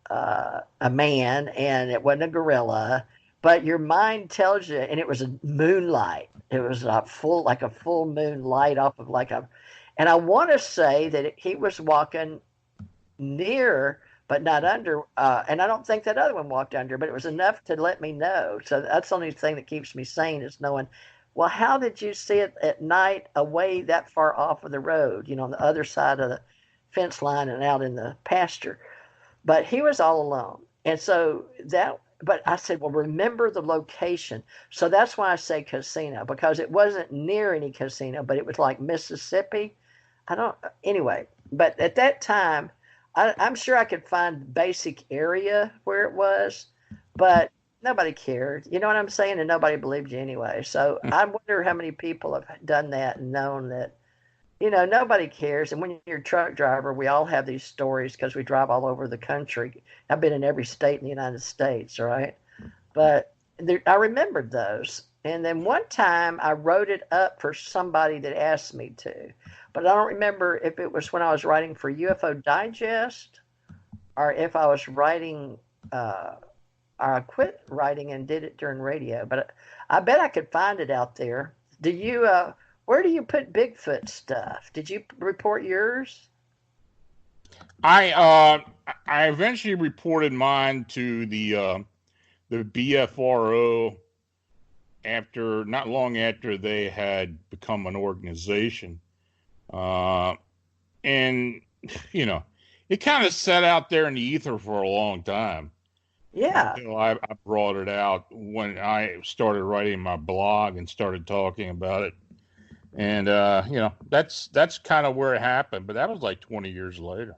a man, and it wasn't a gorilla. But your mind tells you, and it was a moonlight. It was like a full moon light off of and I want to say that he was walking near, but not under. And I don't think that other one walked under, but it was enough to let me know. So that's the only thing that keeps me sane is knowing, well, how did you see it at night away that far off of the road, on the other side of the fence line and out in the pasture? But he was all alone. And so but I said, well, remember the location. So that's why I say casino, because it wasn't near any casino, but it was like Mississippi. Anyway, but at that time, I'm sure I could find basic area where it was, but nobody cared. You know what I'm saying? And nobody believed you anyway. So I wonder how many people have done that and known that, nobody cares. And when you're a truck driver, we all have these stories because we drive all over the country. I've been in every state in the United States, right? But I remembered those. And then one time I wrote it up for somebody that asked me to. But I don't remember if it was when I was writing for UFO Digest or if I was writing, or I quit writing and did it during radio. But I bet I could find it out there. Where do you put Bigfoot stuff? Did you report yours? I eventually reported mine to the BFRO not long after they had become an organization, and it kind of sat out there in the ether for a long time. Yeah. Until I brought it out when I started writing my blog and started talking about it. And, that's kind of where it happened. But that was like 20 years later.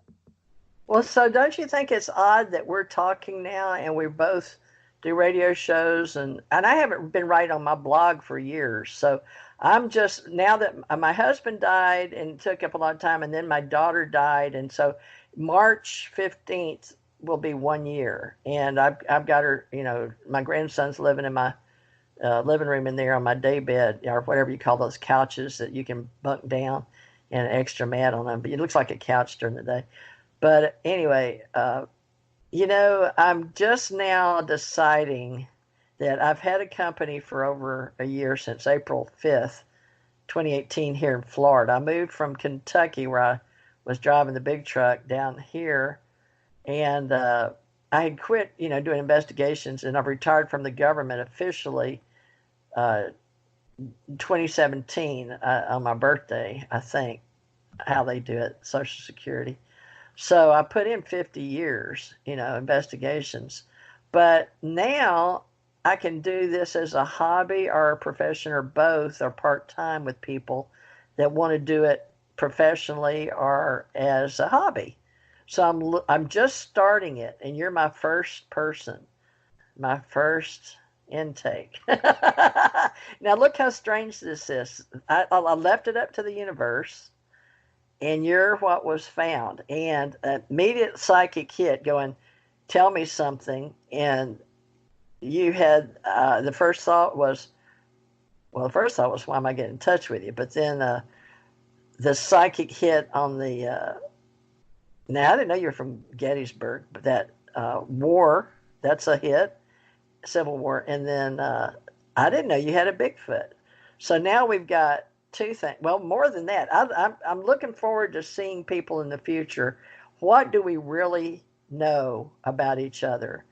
Well, so don't you think it's odd that we're talking now and we both do radio shows? And I haven't been writing on my blog for years. So I'm just, now that my husband died and took up a lot of time, and then my daughter died. And so March 15th will be 1 year. And I've got her, my grandson's living in my living room in there on my day bed, or whatever you call those couches that you can bunk down and an extra mat on them. But it looks like a couch during the day. But anyway, I'm just now deciding that I've had a company for over a year, since April 5th, 2018 here in Florida. I moved from Kentucky, where I was driving the big truck, down here, and I had quit, doing investigations, and I've retired from the government officially 2017 on my birthday, I think, how they do it, Social Security. So I put in 50 years, investigations. But now I can do this as a hobby or a profession or both, or part-time with people that want to do it professionally or as a hobby. So I'm just starting it, and you're my first person, my first intake. Now look how strange this is. I left it up to the universe, and you're what was found. And immediate psychic hit going, tell me something. And you had the first thought was, why am I getting in touch with you? But then the psychic hit on the, now I didn't know you're from Gettysburg, but that war, that's a hit, Civil War. And then I didn't know you had a Bigfoot. So now we've got two things. Well, more than that, I'm looking forward to seeing people in the future. What do we really know about each other?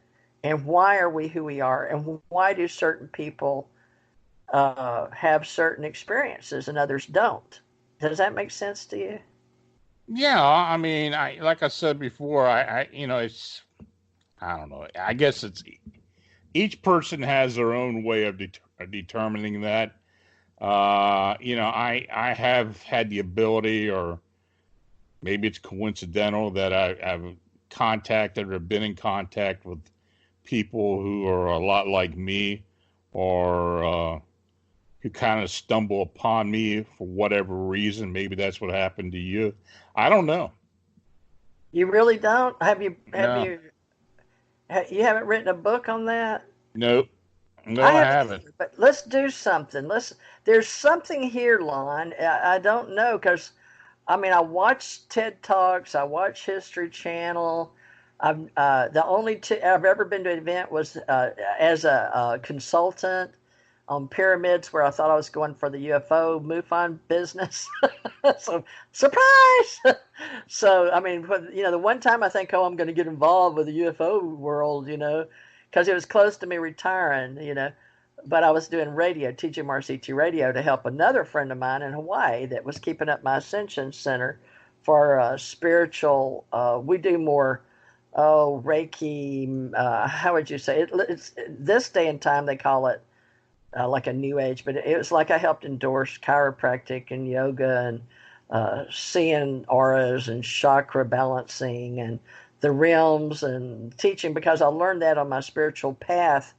And why are we who we are? And why do certain people have certain experiences and others don't? Does that make sense to you? Yeah, I mean, like I said before, it's, I don't know. I guess it's each person has their own way of determining that. I have had the ability, or maybe it's coincidental, that I've contacted or been in contact with people who are a lot like me, or who kind of stumble upon me for whatever reason. Maybe that's what happened to you. I don't know. You really don't? No. You haven't written a book on that? Nope. No, I haven't. Either, but let's do something. There's something here, Lon. I don't know, because I mean, I watch TED Talks, I watch History Channel. The only I've ever been to an event was as a consultant on pyramids, where I thought I was going for the UFO MUFON business. So, surprise! So, I mean, the one time I think, I'm going to get involved with the UFO world, because it was close to me retiring, but I was doing radio, TJ Mars ET Radio, to help another friend of mine in Hawaii that was keeping up my Ascension Center for spiritual. We do more, Reiki. How would you say it? It's this day and time they call it like a new age, but it was like I helped endorse chiropractic and yoga and seeing auras and chakra balancing and the realms and teaching, because I learned that on my spiritual path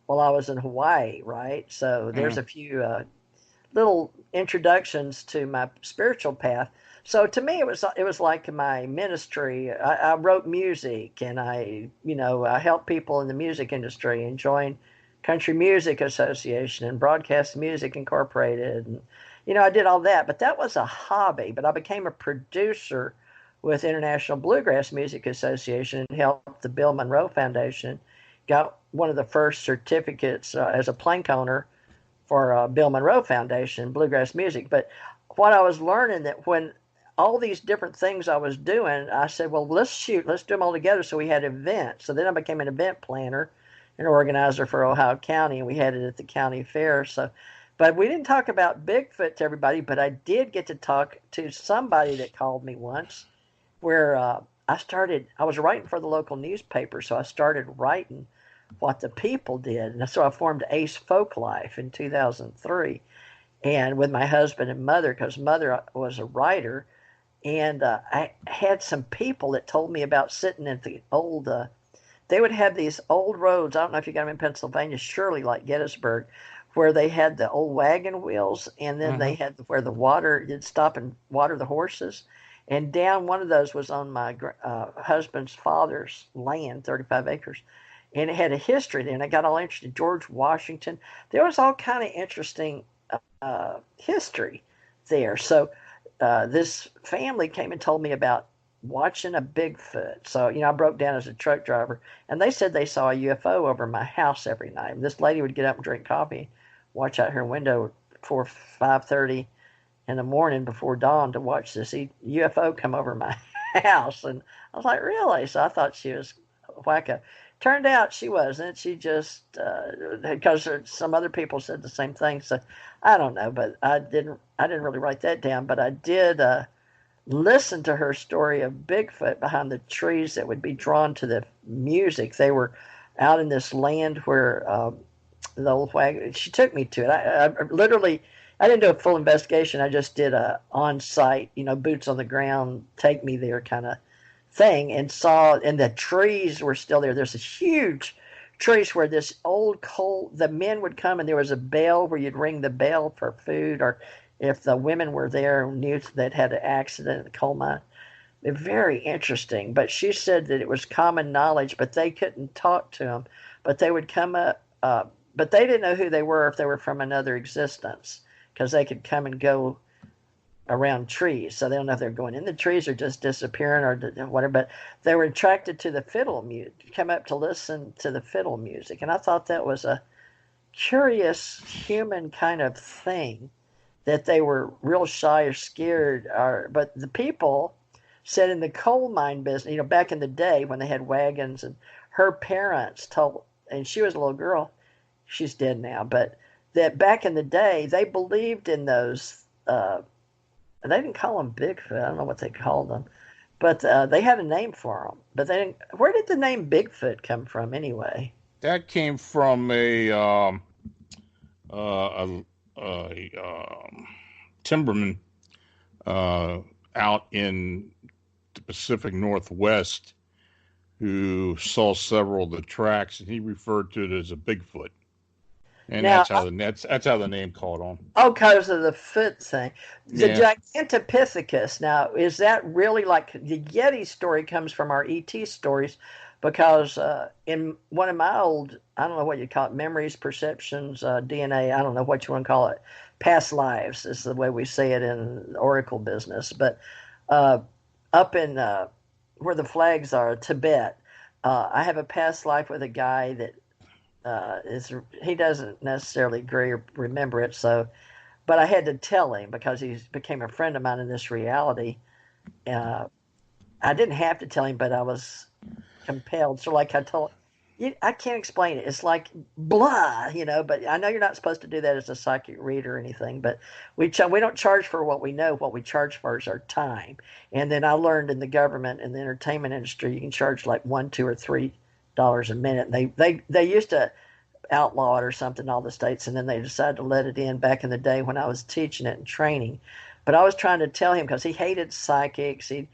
while I was in Hawaii, right? So there's a few little introductions to my spiritual path. So to me, it was like my ministry. I wrote music, and I helped people in the music industry and joined Country Music Association and Broadcast Music Incorporated. And, I did all that, but that was a hobby. But I became a producer with International Bluegrass Music Association and helped the Bill Monroe Foundation. Got one of the first certificates as a plank owner for Bill Monroe Foundation, bluegrass music. But what I was learning, that when all these different things I was doing, I said, well, let's do them all together. So we had events. So then I became an event planner, an organizer for Ohio County, and we had it at the county fair. So, but we didn't talk about Bigfoot to everybody, but I did get to talk to somebody that called me once, where I was writing for the local newspaper, so I started writing what the people did. And so I formed Ace Folklife in 2003, and with my husband and mother, because mother was a writer. And I had some people that told me about sitting at the old, they would have these old roads. I don't know if you got them in Pennsylvania, surely like Gettysburg, where they had the old wagon wheels, and then they had where the water, you'd stop and water the horses. And down one of those was on my husband's father's land, 35 acres. And it had a history there, and I got all interested. George Washington. There was all kind of interesting history there. So this family came and told me about watching a Bigfoot. So, I broke down as a truck driver, and they said they saw a UFO over my house every night. And this lady would get up and drink coffee, watch out her window 5:30 in the morning before dawn to watch this UFO come over my house. And I was like, really? So I thought she was wacko. Turned out she wasn't. She just, because some other people said the same thing. So I don't know, but I didn't really write that down, but I did listen to her story of Bigfoot behind the trees that would be drawn to the music. They were out in this land where the old wagon, she took me to it. I literally, I didn't do a full investigation. I just did a on-site, boots on the ground, take me there kind of thing, and the trees were still there. There's a huge trees where this old coal, the men would come and there was a bell where you'd ring the bell for food, or if the women were there knew they'd had an accident in the coal mine. Very interesting. But she said that it was common knowledge, but they couldn't talk to them. But they would come up, but they didn't know who they were, if they were from another existence, because they could come and go around trees. So they don't know if they're going in the trees or just disappearing or whatever. But they were attracted to the fiddle music, come up to listen to the fiddle music. And I thought that was a curious human kind of thing, that they were real shy or scared. But the people said in the coal mine business, back in the day when they had wagons, and her parents told, and she was a little girl, she's dead now, but that back in the day they believed in those. They didn't call them Bigfoot. I don't know what they called them, but they had a name for them. But they didn't. Where did the name Bigfoot come from anyway? That came from a timberman out in the Pacific Northwest who saw several of the tracks, and he referred to it as a Bigfoot. And now, that's how the name caught on. Oh, because of the foot thing. The Gigantopithecus. Now, is that really like the Yeti story comes from our ET stories? Because in one of my old, I don't know what you call it, memories, perceptions, DNA, I don't know what you want to call it, past lives is the way we say it in Oracle business. But up in where the flags are, Tibet, I have a past life with a guy that he doesn't necessarily agree or remember it. So, but I had to tell him because he became a friend of mine in this reality. I didn't have to tell him, but I was compelled. So, like I told you, I can't explain it. It's like blah, But I know you're not supposed to do that as a psychic reader or anything. But we don't charge for what we know. What we charge for is our time. And then I learned in the government and the entertainment industry, you can charge like $1, $2, or $3 a minute. They used to outlaw it or something, all the states, and then they decided to let it in back in the day when I was teaching it and training. But I was trying to tell him, because he hated psychics. He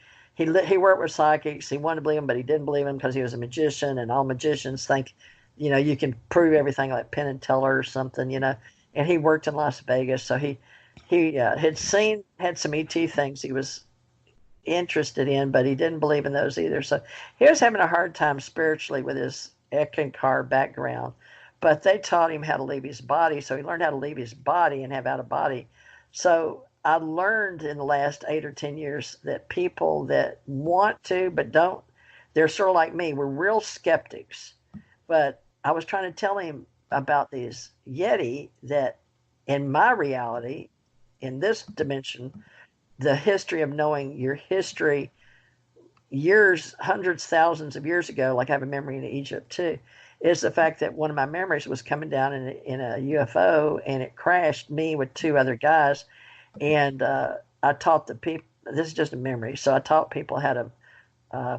worked with psychics. He wanted to believe them, but he didn't believe them because he was a magician, and all magicians think, you can prove everything like Penn and Teller or something, And he worked in Las Vegas, so he had some ET things he was interested in, but he didn't believe in those either. So he was having a hard time spiritually with his Ekankar background, but they taught him how to leave his body. So he learned how to leave his body and have out of body. So I learned in the last 8 or 10 years that people that want to, but don't, they're sort of like me. We're real skeptics, but I was trying to tell him about these Yeti that in my reality, in this dimension, the history of knowing your history years, hundreds, thousands of years ago, like I have a memory in Egypt too, is the fact that one of my memories was coming down in a UFO, and it crashed me with 2 other guys. And I taught the people, this is just a memory, so I taught people how to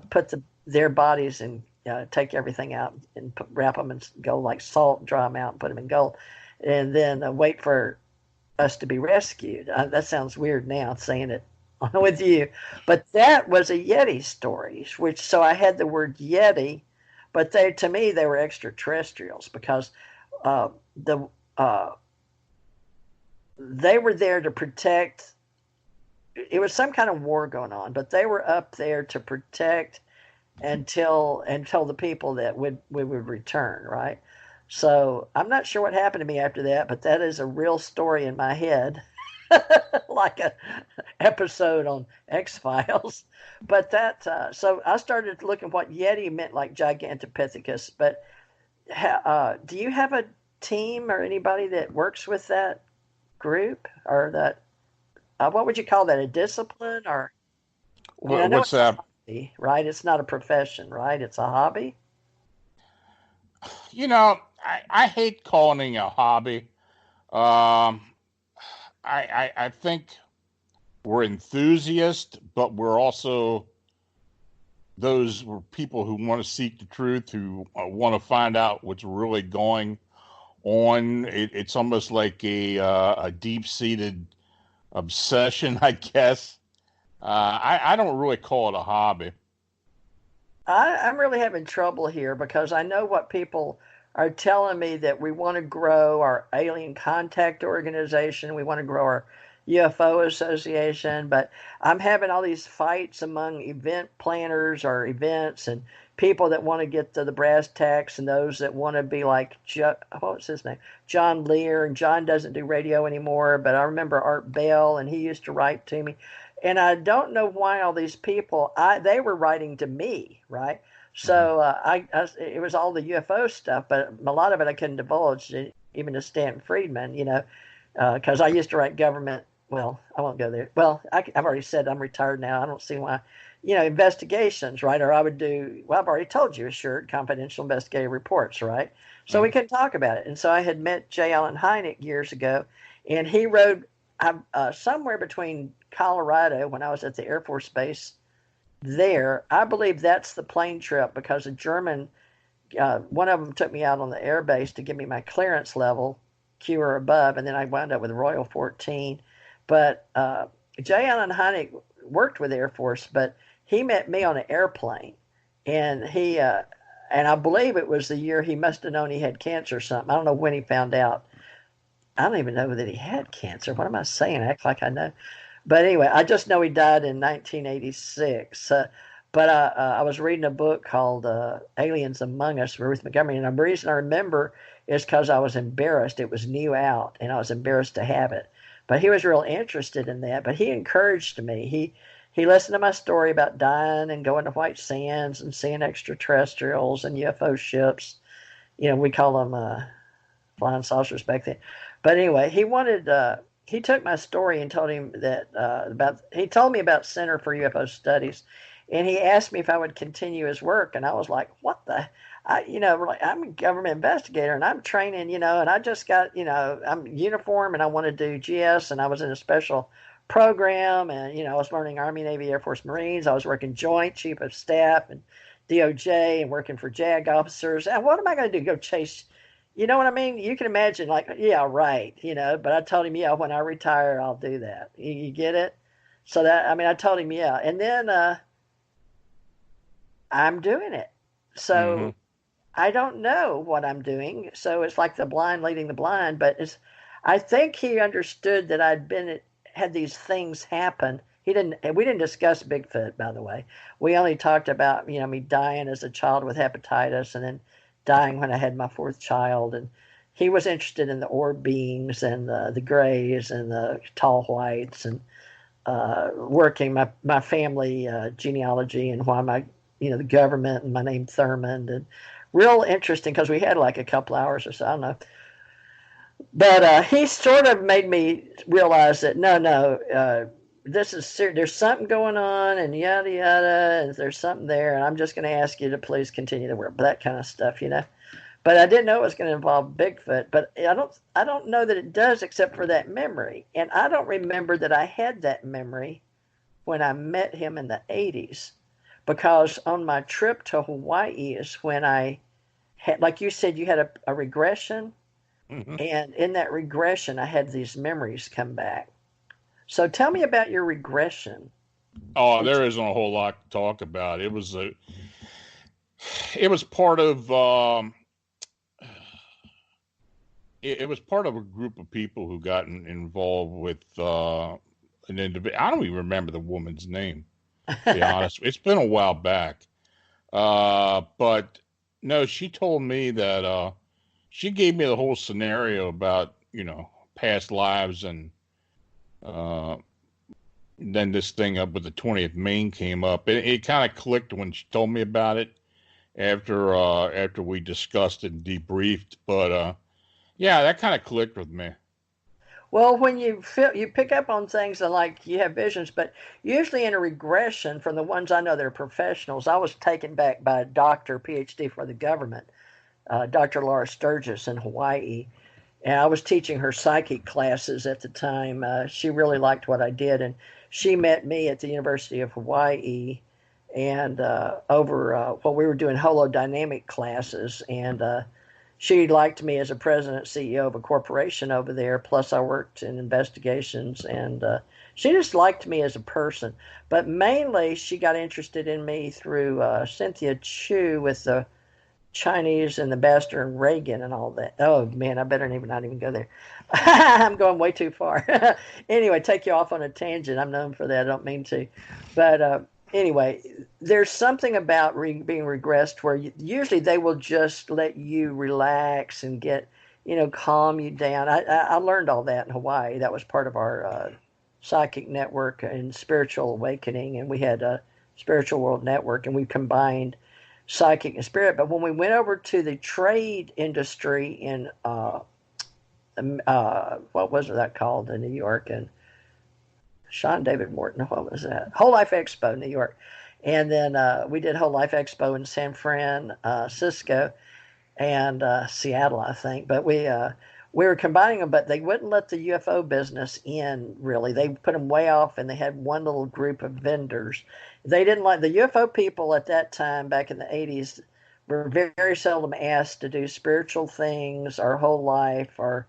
put their bodies and take everything out and wrap them in gold like salt, dry them out and put them in gold, and then wait for us to be rescued. That sounds weird now saying it with you, but that was a Yeti story, so I had the word Yeti, but to me they were extraterrestrials, because they were there to protect. It was some kind of war going on, but they were up there to protect until the people that we would return, right? So I'm not sure what happened to me after that, but that is a real story in my head, like a episode on X-Files. But so I started looking what Yeti meant, like Gigantopithecus. But do you have a team or anybody that works with that group, or that? What would you call that? A discipline, or? What's that? Hobby, right? It's not a profession, right? It's a hobby. I hate calling it a hobby. I think we're enthusiasts, but we're also people who want to seek the truth, who want to find out what's really going on. It's almost like a deep-seated obsession, I guess. I don't really call it a hobby. I'm really having trouble here because I know what people are telling me, that we want to grow our alien contact organization, we want to grow our UFO association, but I'm having all these fights among event planners or events and people that want to get to the brass tacks and those that want to be like, what was his name? John Lear. And John doesn't do radio anymore, but I remember Art Bell, and he used to write to me. And I don't know why all these people, they were writing to me, right? So it was all the UFO stuff, but a lot of it I couldn't divulge, even to Stanton Friedman, because I used to write government. Well, I won't go there. Well, I've already said I'm retired now. I don't see why, investigations, right? Or I would do, well, I've already told you, assured confidential investigative reports, right? So we can talk about it. And so I had met J. Allen Hynek years ago, and he wrote somewhere between Colorado, when I was at the Air Force Base there. I believe that's the plane trip, because a German, one of them took me out on the air base to give me my clearance level, Q or above, and then I wound up with Royal 14. But J. Allen Hynek worked with Air Force, but he met me on an airplane, and and I believe it was the year he must have known he had cancer or something. I don't know when he found out. I don't even know that he had cancer. What am I saying? I act like I know. But anyway, I just know he died in 1986. But I was reading a book called Aliens Among Us by Ruth Montgomery, and the reason I remember is because I was embarrassed. It was new out, and I was embarrassed to have it. But he was real interested in that. But he encouraged me. He listened to my story about dying and going to White Sands and seeing extraterrestrials and UFO ships. We call them flying saucers back then. But anyway, he took my story and told him that he told me about Center for UFO Studies, and he asked me if I would continue his work, and I was like, what the, I'm a government investigator, and I'm training, and I just got, I'm uniform, and I want to do GS, and I was in a special program, and, I was learning Army, Navy, Air Force, Marines. I was working Joint Chief of Staff and DOJ and working for JAG officers. And what am I going to do? Go chase? You know what I mean? You can imagine, like, yeah, right, but I told him, yeah, when I retire, I'll do that. You get it? So I told him, yeah. And then I'm doing it. So I don't know what I'm doing. So it's like the blind leading the blind. But I think he understood that had these things happen. We didn't discuss Bigfoot, by the way. We only talked about, me dying as a child with hepatitis, and then dying when I had my fourth child. And he was interested in the orb beings and the grays and the tall whites, and working my family genealogy and why the government and my name Thurmond, and real interesting because we had like a couple hours or so. I don't know. But he sort of made me realize that no, this is serious. There's something going on, and yada yada, and there's something there, and I'm just going to ask you to please continue to work, that kind of stuff, But I didn't know it was going to involve Bigfoot. But I don't know that it does, except for that memory, and I don't remember that I had that memory when I met him in the 80s, because on my trip to Hawaii is when I had, like you said, you had a regression. And in that regression, I had these memories come back. So tell me about your regression. Oh, there isn't a whole lot to talk about. It was part of it was part of a group of people who got involved with an individual. I don't even remember the woman's name, to be honest. It's been a while back. But no, she told me that she gave me the whole scenario about, past lives, and then this thing up with the 20th Maine came up. It kind of clicked when she told me about it after we discussed it and debriefed. But yeah, that kind of clicked with me. Well, when you pick up on things and like you have visions, but usually in a regression, from the ones I know that are professionals, I was taken back by a doctor, PhD for the government, Dr. Laura Sturgis in Hawaii. And I was teaching her psychic classes at the time. She really liked what I did. And she met me at the University of Hawaii, and we were doing holodynamic classes. And she liked me as a president, CEO of a corporation over there. Plus, I worked in investigations, and she just liked me as a person. But mainly, she got interested in me through Cynthia Chu with the Chinese and the Ambassador and Reagan and all that. Oh man, I better not even go there. I'm going way too far. Anyway, take you off on a tangent. I'm known for that. I don't mean to, but anyway, there's something about being regressed where usually they will just let you relax and get, calm you down. I learned all that in Hawaii. That was part of our psychic network and spiritual awakening, and we had a spiritual world network, and we combined psychic and spirit. But when we went over to the trade industry in what was that called in New York, and Sean David Morton, what was that? Whole Life Expo, New York. And then we did Whole Life Expo in San Francisco and Seattle, I think. But we were combining them, but they wouldn't let the UFO business in, really. They put them way off, and they had one little group of vendors. They didn't like the UFO people at that time, back in the 80s, were very, very seldom asked to do spiritual things or whole life or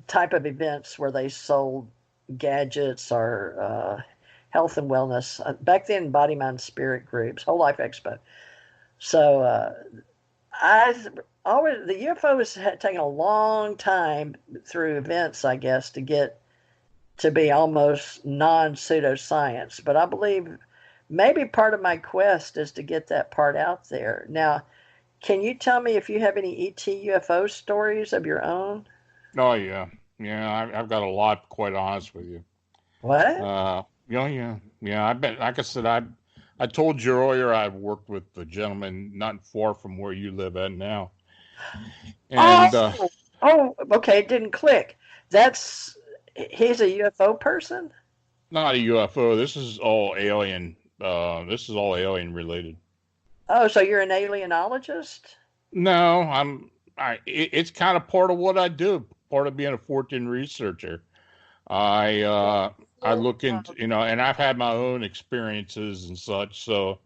type of events where they sold gadgets or health and wellness. Back then, body, mind, spirit groups, Whole Life Expo. So the UFOs had taken a long time through events, I guess, to get to be almost non-pseudoscience. But I believe maybe part of my quest is to get that part out there. Now, can you tell me if you have any ET UFO stories of your own? Oh, yeah. Yeah, I've got a lot, quite honest with you. What? Yeah. I bet, like I said, I told you earlier I've worked with a gentleman not far from where you live at now. And, okay, it didn't click. He's a UFO person? Not a UFO. This is all alien. This is all alien related. Oh, so you're an alienologist? No, it's kind of part of what I do. Part of being a Fortean researcher. I look into, and I've had my own experiences and such. So,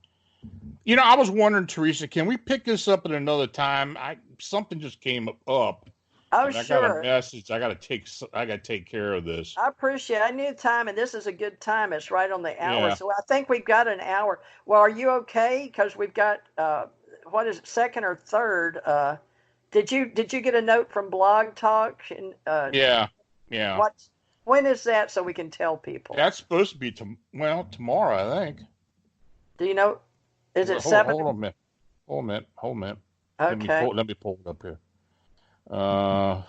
I was wondering, Teresa, can we pick this up at another time? Something just came up. Oh, and I sure. got a message. I got to take care of this. I appreciate it. I knew time, and this is a good time. It's right on the hour. Yeah. So I think we've got an hour. Well, are you okay? Because we've got, what is it, second or third? Did you get a note from Blog Talk? Yeah. When is that, so we can tell people? That's supposed to be tomorrow, I think. Do you know? Is it 7? Hold on a minute. Okay. Let me pull it up here. I'm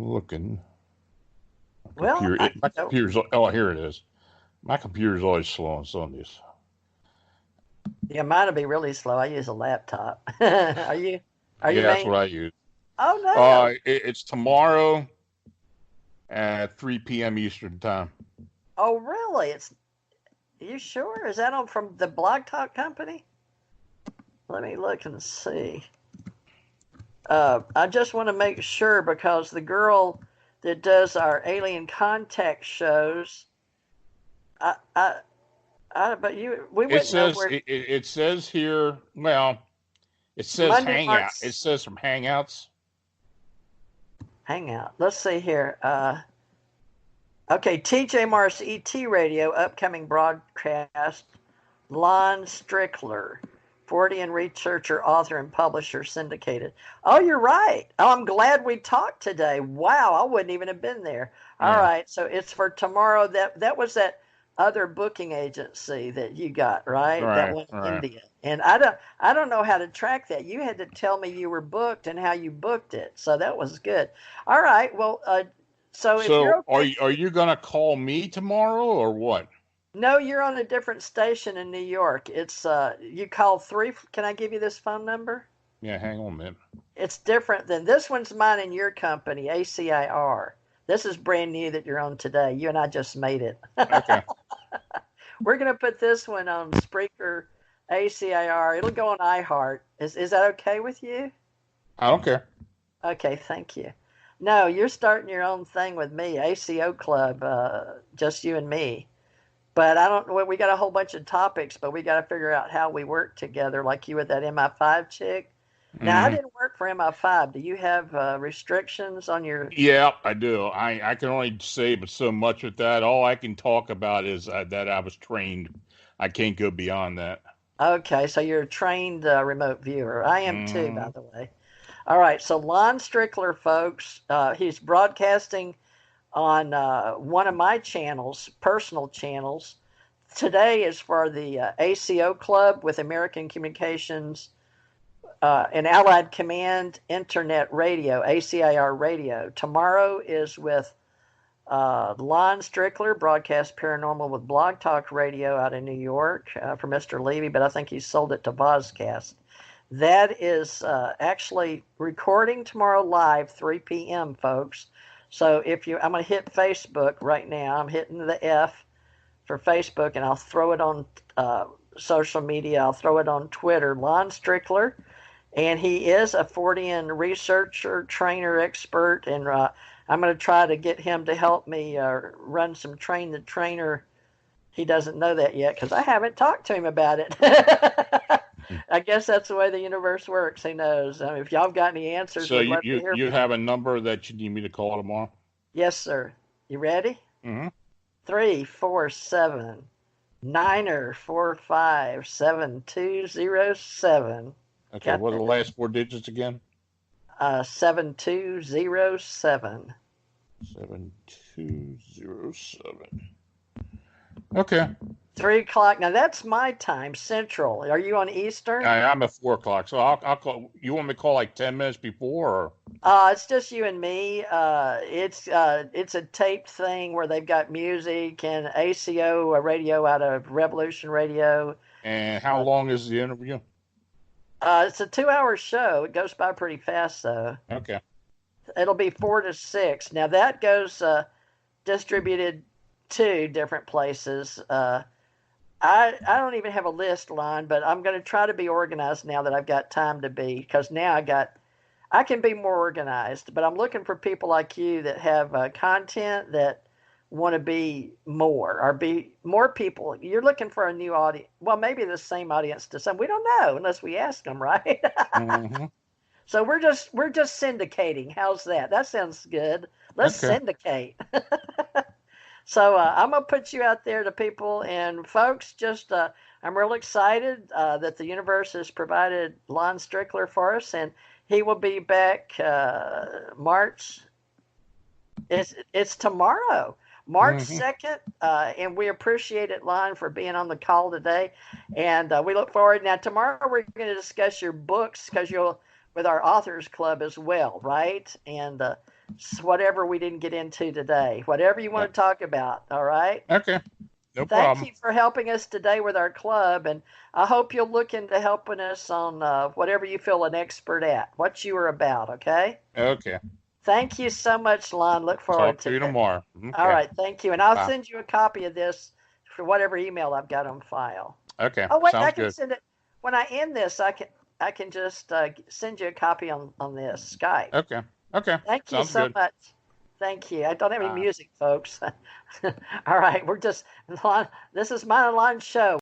looking. Here it is. My computer's always slow on Sundays. Yeah, mine will be really slow. I use a laptop. Are you? That's what I use. Oh no. It's tomorrow at 3 p.m. Eastern time. Oh really? Are you sure? Is that from the Blog Talk company? Let me look and see. I just want to make sure, because the girl that does our alien contact shows, but we wouldn't know where. It says here. Well, it says Monday, Hangout. It says from Hangouts. Hangout. Let's see here. Okay, TJ Mars ET Radio upcoming broadcast. Lon Strickler, Fortean researcher, author, and publisher, syndicated. Oh, you're right. Oh, I'm glad we talked today. Wow, I wouldn't even have been there. All right, so it's for tomorrow. That was that other booking agency that you got, right? That one in India. And I don't know how to track that. You had to tell me you were booked and how you booked it. So that was good. All right. Well, so if you're okay, are you going to call me tomorrow or what? No, you're on a different station in New York. It's you call 3. Can I give you this phone number? Yeah, hang on a minute. It's different than this one's mine and your company, ACIR. This is brand new that you're on today. You and I just made it. Okay. We're going to put this one on Spreaker, ACIR. It'll go on iHeart. Is that okay with you? I don't care. Okay, thank you. No, you're starting your own thing with me, ACO Club, just you and me. But I don't. Well, we got a whole bunch of topics, but we got to figure out how we work together. Like you with that MI5 chick. Now I Hmm. didn't work for MI5. Do you have restrictions on your? Yeah, I do. I can only say but so much with that. All I can talk about is that I was trained. I can't go beyond that. Okay, so you're a trained remote viewer. I am too, by Hmm. the way. All right, so Lon Strickler, folks, he's broadcasting on one of my channels, personal channels. Today is for the ACO Club with American Communications and Allied Command Internet Radio, ACIR Radio. Tomorrow is with Lon Strickler, broadcast paranormal with Blog Talk Radio out in New York for Mr. Levy, but I think he sold it to Vozcast. That is actually recording tomorrow live, 3 p.m., folks. So I'm going to hit Facebook right now. I'm hitting the F for Facebook, and I'll throw it on social media. I'll throw it on Twitter. Lon Strickler, and he is a Fortean researcher, trainer, expert, and I'm going to try to get him to help me run some Train the Trainer. He doesn't know that yet because I haven't talked to him about it. I guess that's the way the universe works. Who knows? If y'all have got any answers, So we'd love to hear you from you. have a number that you need me to call tomorrow? Yes, sir. You ready? Hmm. 347 945 7207. Okay. Got What are that? the last four digits again? 7207. 7207. Okay. 3 o'clock. Now that's my time, Central. Are you on Eastern? I'm at 4 o'clock, so I'll call. You want me to call like 10 minutes before? Or? It's just you and me. It's a taped thing where they've got music and ACO, a radio out of Revolution Radio. And how Uh, long is the interview? it's a 2 hour show. It goes by pretty fast though. Okay. It'll be 4 to 6. Now that goes distributed to different places. I don't even have a list line, but I'm going to try to be organized now that I've got time to be, because now I can be more organized. But I'm looking for people like you that have content that want to be more or be more people. You're looking for a new audience. Well, maybe the same audience to some. We don't know unless we ask them, right? Hmm. So we're just syndicating. How's that? That sounds good. Let's Okay. syndicate. So I'm gonna put you out there to people and folks. Just I'm real excited that the universe has provided Lon Strickler for us, and he will be back March. It's tomorrow, March Hmm. 2nd, and we appreciate it, Lon, for being on the call today, and we look forward. Now tomorrow we're going to discuss your books because you'll with our authors club as well, right? And whatever we didn't get into today, whatever you want to talk about. All right. Okay. No Thank problem. you for helping us today with our club, and I hope you'll look into helping us on whatever you feel an expert at, what you are about. Okay. Okay. Thank you so much, Lon. Look forward Talk to to you it. tomorrow. All Okay. right. Thank you, and I'll Bye. send you a copy of this for whatever email I've got on file. Okay. Oh wait, I Sounds can good. send it when I end this. I can just send you a copy on this Skype. Okay. Okay. Thank you Sounds so good. much. Thank you. I don't have any Bye. music, folks. All right, we're just this is my line show.